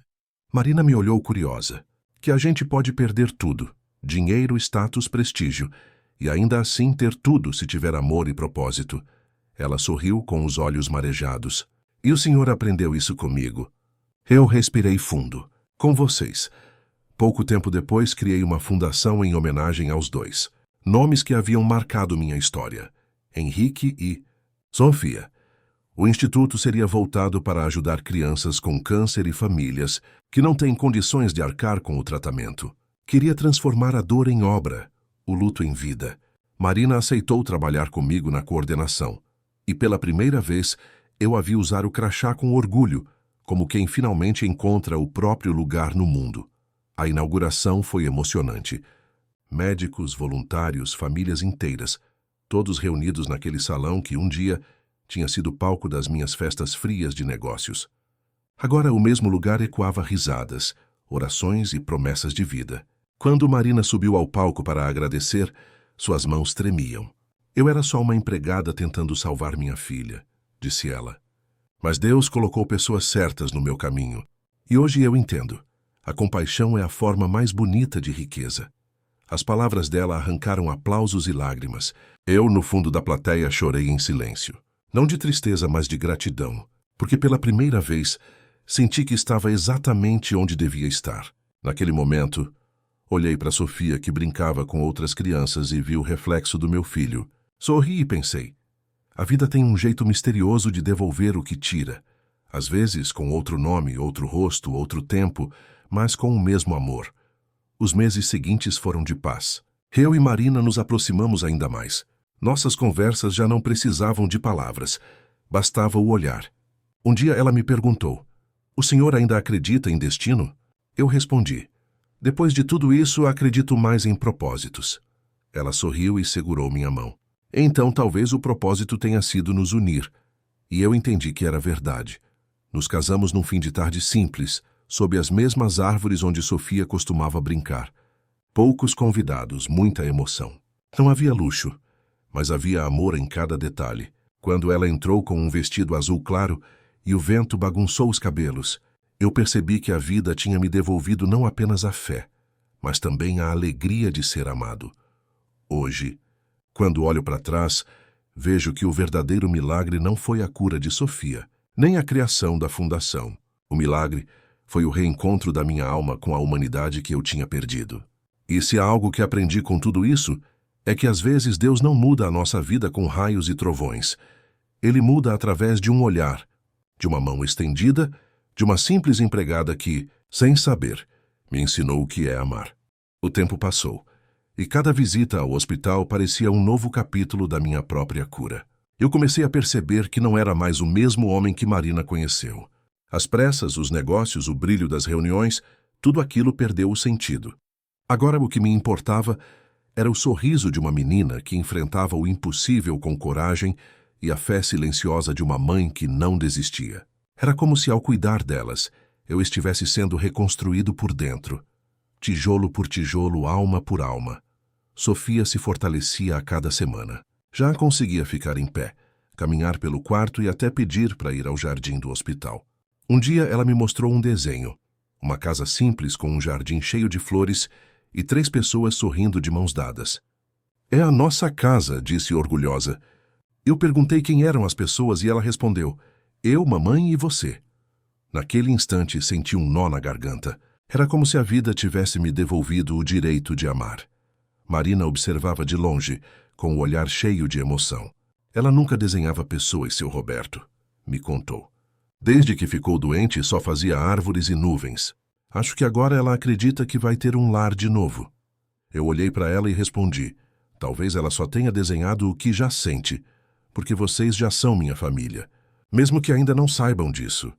Marina me olhou curiosa. Que a gente pode perder tudo. Dinheiro, status, prestígio. E ainda assim ter tudo se tiver amor e propósito. Ela sorriu com os olhos marejados. E o senhor aprendeu isso comigo. Eu respirei fundo. Com vocês. Pouco tempo depois, criei uma fundação em homenagem aos dois. Nomes que haviam marcado minha história. Henrique e Sofia. O instituto seria voltado para ajudar crianças com câncer e famílias que não têm condições de arcar com o tratamento. Queria transformar a dor em obra, o luto em vida. Marina aceitou trabalhar comigo na coordenação. E pela primeira vez, eu a vi usar o crachá com orgulho, como quem finalmente encontra o próprio lugar no mundo. A inauguração foi emocionante. Médicos, voluntários, famílias inteiras, todos reunidos naquele salão que um dia tinha sido palco das minhas festas frias de negócios. Agora o mesmo lugar ecoava risadas, orações e promessas de vida. Quando Marina subiu ao palco para agradecer, suas mãos tremiam. Eu era só uma empregada tentando salvar minha filha, disse ela. Mas Deus colocou pessoas certas no meu caminho. E hoje eu entendo. A compaixão é a forma mais bonita de riqueza. As palavras dela arrancaram aplausos e lágrimas. Eu, no fundo da plateia, chorei em silêncio. Não de tristeza, mas de gratidão. Porque pela primeira vez, senti que estava exatamente onde devia estar. Naquele momento, olhei para Sofia, que brincava com outras crianças, e vi o reflexo do meu filho. Sorri e pensei. A vida tem um jeito misterioso de devolver o que tira. Às vezes com outro nome, outro rosto, outro tempo, mas com o mesmo amor. Os meses seguintes foram de paz. Eu e Marina nos aproximamos ainda mais. Nossas conversas já não precisavam de palavras, bastava o olhar. Um dia ela me perguntou: "O senhor ainda acredita em destino?" Eu respondi: "Depois de tudo isso, acredito mais em propósitos." Ela sorriu e segurou minha mão. Então talvez o propósito tenha sido nos unir. E eu entendi que era verdade. Nos casamos num fim de tarde simples, sob as mesmas árvores onde Sofia costumava brincar. Poucos convidados, muita emoção. Não havia luxo, mas havia amor em cada detalhe. Quando ela entrou com um vestido azul claro e o vento bagunçou os cabelos, eu percebi que a vida tinha me devolvido não apenas a fé, mas também a alegria de ser amado. Hoje, quando olho para trás, vejo que o verdadeiro milagre não foi a cura de Sofia, nem a criação da fundação. O milagre foi o reencontro da minha alma com a humanidade que eu tinha perdido. E se há algo que aprendi com tudo isso, é que às vezes Deus não muda a nossa vida com raios e trovões. Ele muda através de um olhar, de uma mão estendida, de uma simples empregada que, sem saber, me ensinou o que é amar. O tempo passou, e cada visita ao hospital parecia um novo capítulo da minha própria cura. Eu comecei a perceber que não era mais o mesmo homem que Marina conheceu. As pressas, os negócios, o brilho das reuniões, tudo aquilo perdeu o sentido. Agora o que me importava era o sorriso de uma menina que enfrentava o impossível com coragem e a fé silenciosa de uma mãe que não desistia. Era como se, ao cuidar delas, eu estivesse sendo reconstruído por dentro, tijolo por tijolo, alma por alma. Sofia se fortalecia a cada semana. Já conseguia ficar em pé, caminhar pelo quarto e até pedir para ir ao jardim do hospital. Um dia ela me mostrou um desenho, uma casa simples com um jardim cheio de flores e 3 pessoas sorrindo de mãos dadas. "É a nossa casa", disse orgulhosa. Eu perguntei quem eram as pessoas e ela respondeu: "Eu, mamãe e você." Naquele instante senti um nó na garganta. Era como se a vida tivesse me devolvido o direito de amar. Marina observava de longe, com o olhar cheio de emoção. Ela nunca desenhava pessoas, seu Roberto, me contou. Desde que ficou doente, só fazia árvores e nuvens. Acho que agora ela acredita que vai ter um lar de novo. Eu olhei para ela e respondi: talvez ela só tenha desenhado o que já sente, porque vocês já são minha família, mesmo que ainda não saibam disso.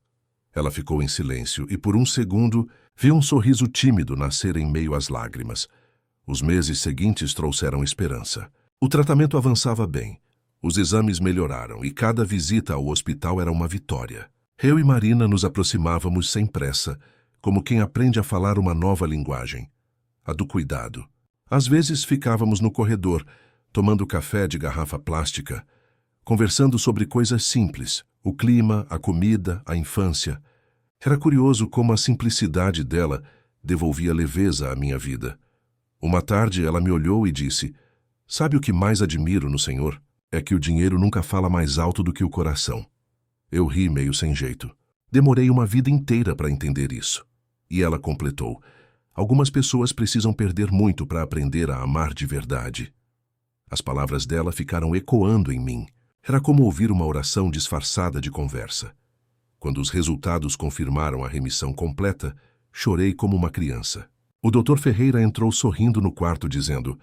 Ela ficou em silêncio e por um segundo vi um sorriso tímido nascer em meio às lágrimas. Os meses seguintes trouxeram esperança. O tratamento avançava bem. Os exames melhoraram e cada visita ao hospital era uma vitória. Eu e Marina nos aproximávamos sem pressa, como quem aprende a falar uma nova linguagem, a do cuidado. Às vezes ficávamos no corredor, tomando café de garrafa plástica, conversando sobre coisas simples, o clima, a comida, a infância. Era curioso como a simplicidade dela devolvia leveza à minha vida. Uma tarde ela me olhou e disse: "Sabe o que mais admiro no Senhor? É que o dinheiro nunca fala mais alto do que o coração." Eu ri meio sem jeito. Demorei uma vida inteira para entender isso. E ela completou: "Algumas pessoas precisam perder muito para aprender a amar de verdade." As palavras dela ficaram ecoando em mim. Era como ouvir uma oração disfarçada de conversa. Quando os resultados confirmaram a remissão completa, chorei como uma criança. O Dr. Ferreira entrou sorrindo no quarto, dizendo: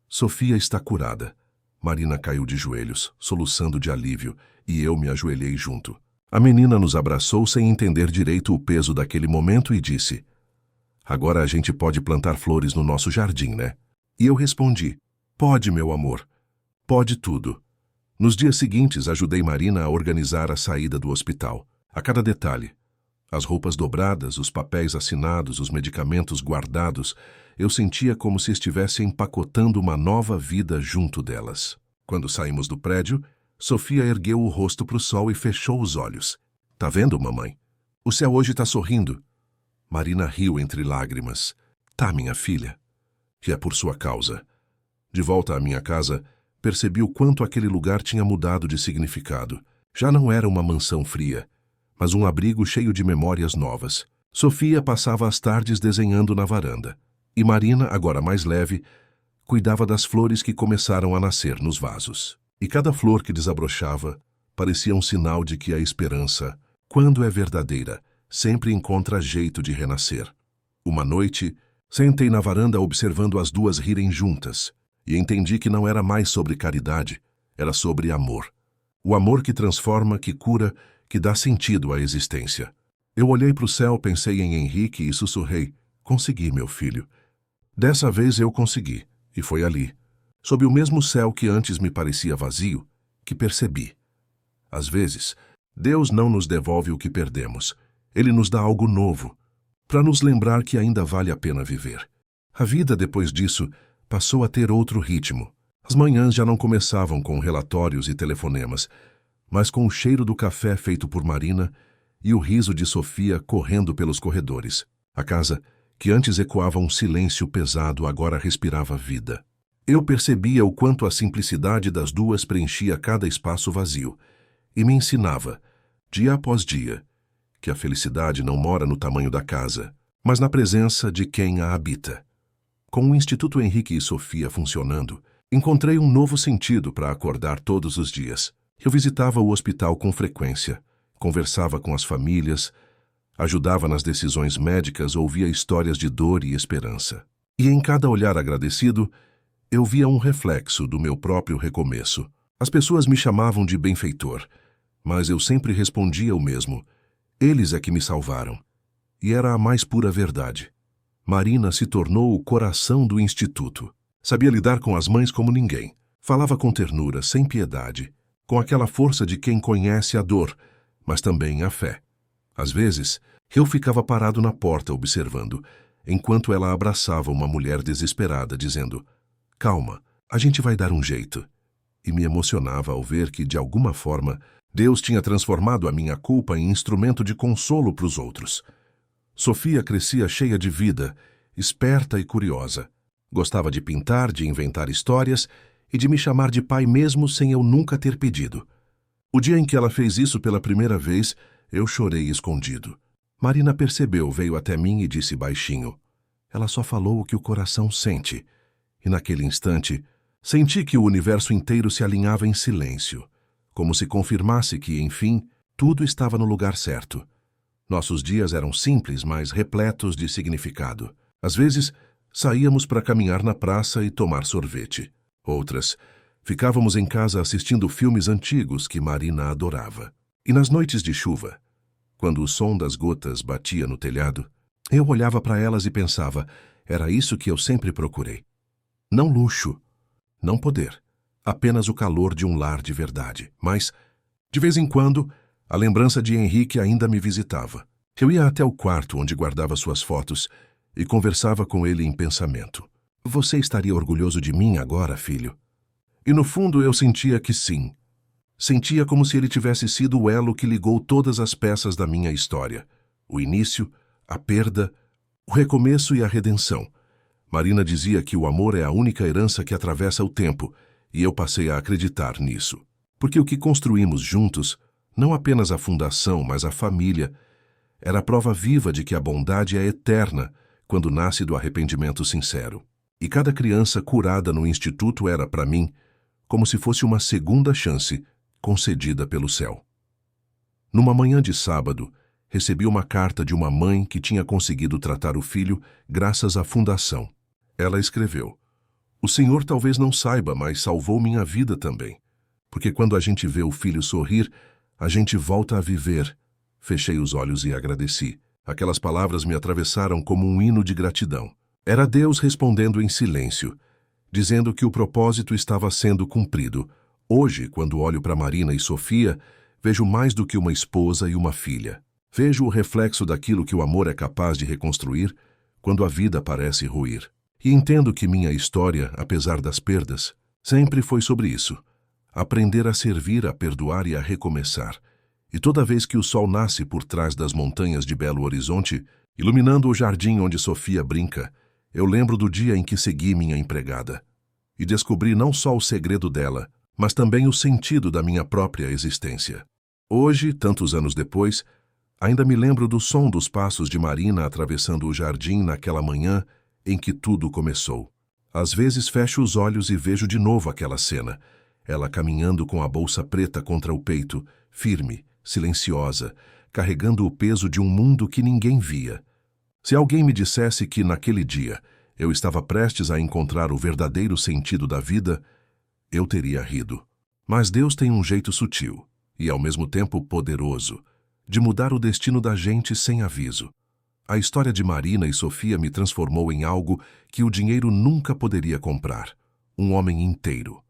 "Sofia está curada." Marina caiu de joelhos, soluçando de alívio, e eu me ajoelhei junto. A menina nos abraçou sem entender direito o peso daquele momento e disse: "Agora a gente pode plantar flores no nosso jardim, né?" E eu respondi: "Pode, meu amor. Pode tudo." Nos dias seguintes, ajudei Marina a organizar a saída do hospital. A cada detalhe, as roupas dobradas, os papéis assinados, os medicamentos guardados, eu sentia como se estivesse empacotando uma nova vida junto delas. Quando saímos do prédio, Sofia ergueu o rosto para o sol e fechou os olhos. "Tá vendo, mamãe? O céu hoje tá sorrindo." Marina riu entre lágrimas. "Tá, minha filha. E é por sua causa." De volta à minha casa, percebi o quanto aquele lugar tinha mudado de significado. Já não era uma mansão fria, mas um abrigo cheio de memórias novas. Sofia passava as tardes desenhando na varanda, e Marina, agora mais leve, cuidava das flores que começaram a nascer nos vasos. E cada flor que desabrochava parecia um sinal de que a esperança, quando é verdadeira, sempre encontra jeito de renascer. Uma noite, Sentei na varanda observando as duas rirem juntas e entendi que não era mais sobre caridade, era sobre amor. O amor que transforma, que cura, que dá sentido à existência. Eu olhei para o céu, pensei em Henrique e sussurrei: consegui, meu filho. Dessa vez eu consegui, e foi ali, sob o mesmo céu que antes me parecia vazio, que percebi. Às vezes, Deus não nos devolve o que perdemos. Ele nos dá algo novo, para nos lembrar que ainda vale a pena viver. A vida, depois disso, passou a ter outro ritmo. As manhãs já não começavam com relatórios e telefonemas, mas com o cheiro do café feito por Marina e o riso de Sofia correndo pelos corredores. A casa, que antes ecoava um silêncio pesado, agora respirava vida. Eu percebia o quanto a simplicidade das duas preenchia cada espaço vazio e me ensinava, dia após dia, que a felicidade não mora no tamanho da casa, mas na presença de quem a habita. Com o Instituto Henrique e Sofia funcionando, encontrei um novo sentido para acordar todos os dias. Eu visitava o hospital com frequência, conversava com as famílias, ajudava nas decisões médicas, ouvia histórias de dor e esperança. E em cada olhar agradecido, eu via um reflexo do meu próprio recomeço. As pessoas me chamavam de benfeitor, mas eu sempre respondia o mesmo: eles é que me salvaram. E era a mais pura verdade. Marina se tornou o coração do Instituto. Sabia lidar com as mães como ninguém. Falava com ternura, sem piedade, com aquela força de quem conhece a dor, mas também a fé. Às vezes, eu ficava parado na porta observando, enquanto ela abraçava uma mulher desesperada, dizendo: calma, a gente vai dar um jeito. E me emocionava ao ver que, de alguma forma, Deus tinha transformado a minha culpa em instrumento de consolo para os outros. Sofia crescia cheia de vida, esperta e curiosa. Gostava de pintar, de inventar histórias e de me chamar de pai mesmo sem eu nunca ter pedido. O dia em que ela fez isso pela primeira vez, eu chorei escondido. Marina percebeu, veio até mim e disse baixinho: ela só falou o que o coração sente. E naquele instante, senti que o universo inteiro se alinhava em silêncio, como se confirmasse que, enfim, tudo estava no lugar certo. Nossos dias eram simples, mas repletos de significado. Às vezes, saíamos para caminhar na praça e tomar sorvete. Outras, ficávamos em casa assistindo filmes antigos que Marina adorava. E nas noites de chuva, quando o som das gotas batia no telhado, eu olhava para elas e pensava: era isso que eu sempre procurei. Não luxo, não poder, apenas o calor de um lar de verdade. Mas, de vez em quando, a lembrança de Henrique ainda me visitava. Eu ia até o quarto onde guardava suas fotos e conversava com ele em pensamento. Você estaria orgulhoso de mim agora, filho? E no fundo eu sentia que sim. Sentia como se ele tivesse sido o elo que ligou todas as peças da minha história. O início, a perda, o recomeço e a redenção. Marina dizia que o amor é a única herança que atravessa o tempo, e eu passei a acreditar nisso. Porque o que construímos juntos, não apenas a fundação, mas a família, era a prova viva de que a bondade é eterna quando nasce do arrependimento sincero. E cada criança curada no Instituto era, para mim, como se fosse uma segunda chance concedida pelo céu. Numa manhã de sábado, recebi uma carta de uma mãe que tinha conseguido tratar o filho graças à fundação. Ela escreveu: o senhor talvez não saiba, mas salvou minha vida também. Porque quando a gente vê o filho sorrir, a gente volta a viver. Fechei os olhos e agradeci. Aquelas palavras me atravessaram como um hino de gratidão. Era Deus respondendo em silêncio, dizendo que o propósito estava sendo cumprido. Hoje, quando olho para Marina e Sofia, vejo mais do que uma esposa e uma filha. Vejo o reflexo daquilo que o amor é capaz de reconstruir quando a vida parece ruir. E entendo que minha história, apesar das perdas, sempre foi sobre isso. Aprender a servir, a perdoar e a recomeçar. E toda vez que o sol nasce por trás das montanhas de Belo Horizonte, iluminando o jardim onde Sofia brinca, eu lembro do dia em que segui minha empregada. E descobri não só o segredo dela, mas também o sentido da minha própria existência. Hoje, tantos anos depois, ainda me lembro do som dos passos de Marina atravessando o jardim naquela manhã em que tudo começou. Às vezes fecho os olhos e vejo de novo aquela cena, ela caminhando com a bolsa preta contra o peito, firme, silenciosa, carregando o peso de um mundo que ninguém via. Se alguém me dissesse que, naquele dia, eu estava prestes a encontrar o verdadeiro sentido da vida, eu teria rido. Mas Deus tem um jeito sutil, e ao mesmo tempo poderoso, de mudar o destino da gente sem aviso. A história de Marina e Sofia me transformou em algo que o dinheiro nunca poderia comprar. Um homem inteiro.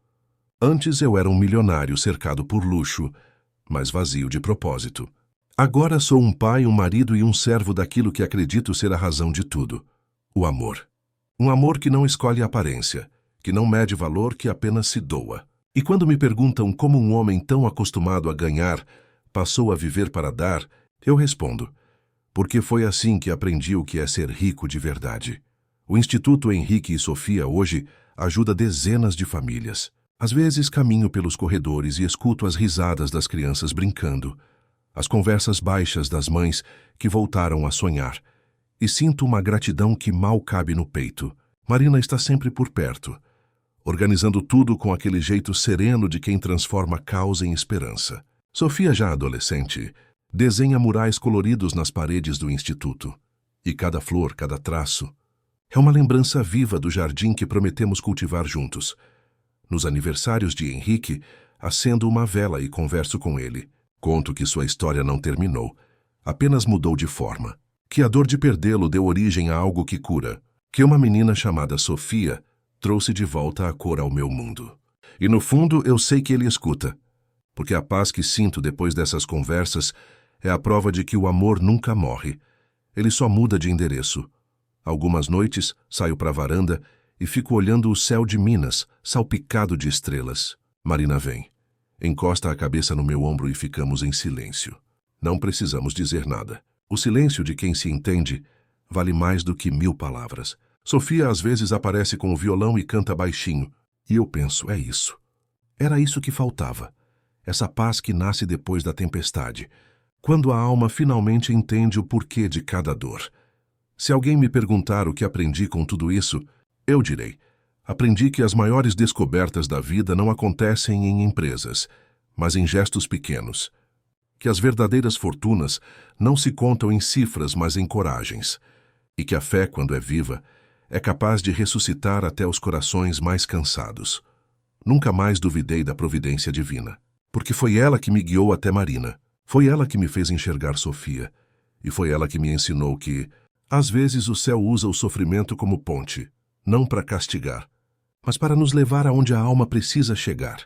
Antes eu era um milionário cercado por luxo, mas vazio de propósito. Agora sou um pai, um marido e um servo daquilo que acredito ser a razão de tudo: o amor. Um amor que não escolhe aparência, que não mede valor, que apenas se doa. E quando me perguntam como um homem tão acostumado a ganhar passou a viver para dar, eu respondo: porque foi assim que aprendi o que é ser rico de verdade. O Instituto Henrique e Sofia hoje ajuda dezenas de famílias. Às vezes caminho pelos corredores e escuto as risadas das crianças brincando, as conversas baixas das mães que voltaram a sonhar, e sinto uma gratidão que mal cabe no peito. Marina está sempre por perto, organizando tudo com aquele jeito sereno de quem transforma caos em esperança. Sofia, já adolescente, desenha murais coloridos nas paredes do instituto, e cada flor, cada traço, é uma lembrança viva do jardim que prometemos cultivar juntos. Nos aniversários de Henrique, acendo uma vela e converso com ele. Conto que sua história não terminou, apenas mudou de forma. Que a dor de perdê-lo deu origem a algo que cura. Que uma menina chamada Sofia trouxe de volta a cor ao meu mundo. E no fundo eu sei que ele escuta, porque a paz que sinto depois dessas conversas é a prova de que o amor nunca morre. Ele só muda de endereço. Algumas noites saio para a varanda e fico olhando o céu de Minas, salpicado de estrelas. Marina vem, encosta a cabeça no meu ombro e ficamos em silêncio. Não precisamos dizer nada. O silêncio de quem se entende vale mais do que 1000 palavras. Sofia às vezes aparece com o violão e canta baixinho, e eu penso, é isso. Era isso que faltava. Essa paz que nasce depois da tempestade, quando a alma finalmente entende o porquê de cada dor. Se alguém me perguntar o que aprendi com tudo isso, eu direi: aprendi que as maiores descobertas da vida não acontecem em empresas, mas em gestos pequenos. Que as verdadeiras fortunas não se contam em cifras, mas em coragens. E que a fé, quando é viva, é capaz de ressuscitar até os corações mais cansados. Nunca mais duvidei da providência divina, porque foi ela que me guiou até Marina. Foi ela que me fez enxergar Sofia. E foi ela que me ensinou que, às vezes, o céu usa o sofrimento como ponte, não para castigar, mas para nos levar aonde a alma precisa chegar.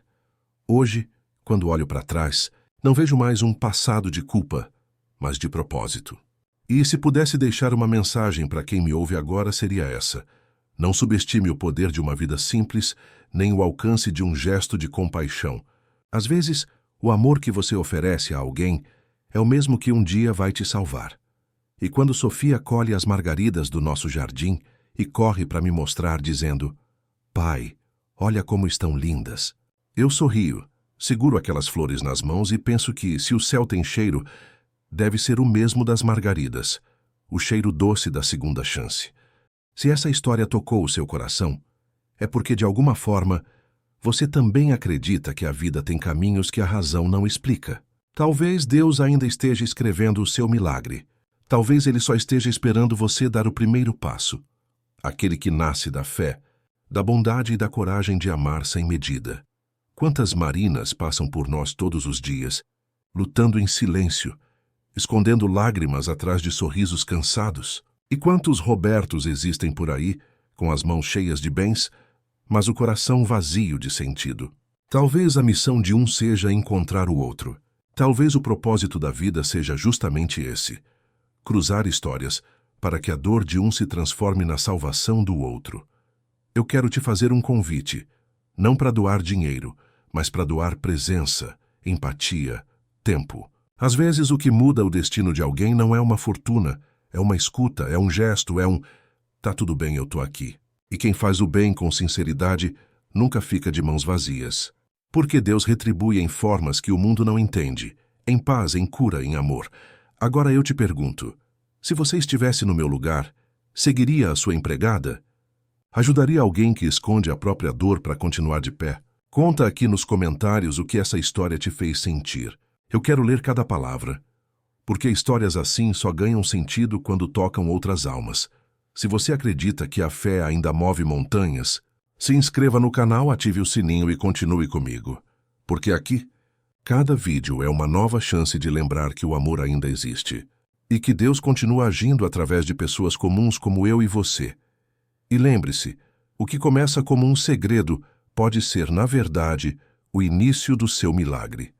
Hoje, quando olho para trás, não vejo mais um passado de culpa, mas de propósito. E se pudesse deixar uma mensagem para quem me ouve agora, seria essa: não subestime o poder de uma vida simples, nem o alcance de um gesto de compaixão. Às vezes, o amor que você oferece a alguém é o mesmo que um dia vai te salvar. E quando Sofia colhe as margaridas do nosso jardim e corre para me mostrar dizendo: pai, olha como estão lindas, eu sorrio, seguro aquelas flores nas mãos e penso que, se o céu tem cheiro, deve ser o mesmo das margaridas, o cheiro doce da segunda chance. Se essa história tocou o seu coração, é porque, de alguma forma, você também acredita que a vida tem caminhos que a razão não explica. Talvez Deus ainda esteja escrevendo o seu milagre. Talvez Ele só esteja esperando você dar o primeiro passo. Aquele que nasce da fé, da bondade e da coragem de amar sem medida. Quantas Marinas passam por nós todos os dias, lutando em silêncio, escondendo lágrimas atrás de sorrisos cansados? E quantos Robertos existem por aí, com as mãos cheias de bens, mas o coração vazio de sentido? Talvez a missão de um seja encontrar o outro. Talvez o propósito da vida seja justamente esse: cruzar histórias para que a dor de um se transforme na salvação do outro. Eu quero te fazer um convite, não para doar dinheiro, mas para doar presença, empatia, tempo. Às vezes o que muda o destino de alguém não é uma fortuna, é uma escuta, é um gesto, é um "tá tudo bem, eu tô aqui". E quem faz o bem com sinceridade nunca fica de mãos vazias. Porque Deus retribui em formas que o mundo não entende, em paz, em cura, em amor. Agora eu te pergunto, se você estivesse no meu lugar, seguiria a sua empregada? Ajudaria alguém que esconde a própria dor para continuar de pé? Conta aqui nos comentários o que essa história te fez sentir. Eu quero ler cada palavra. Porque histórias assim só ganham sentido quando tocam outras almas. Se você acredita que a fé ainda move montanhas, se inscreva no canal, ative o sininho e continue comigo. Porque aqui, cada vídeo é uma nova chance de lembrar que o amor ainda existe. E que Deus continua agindo através de pessoas comuns como eu e você. E lembre-se, o que começa como um segredo pode ser, na verdade, o início do seu milagre.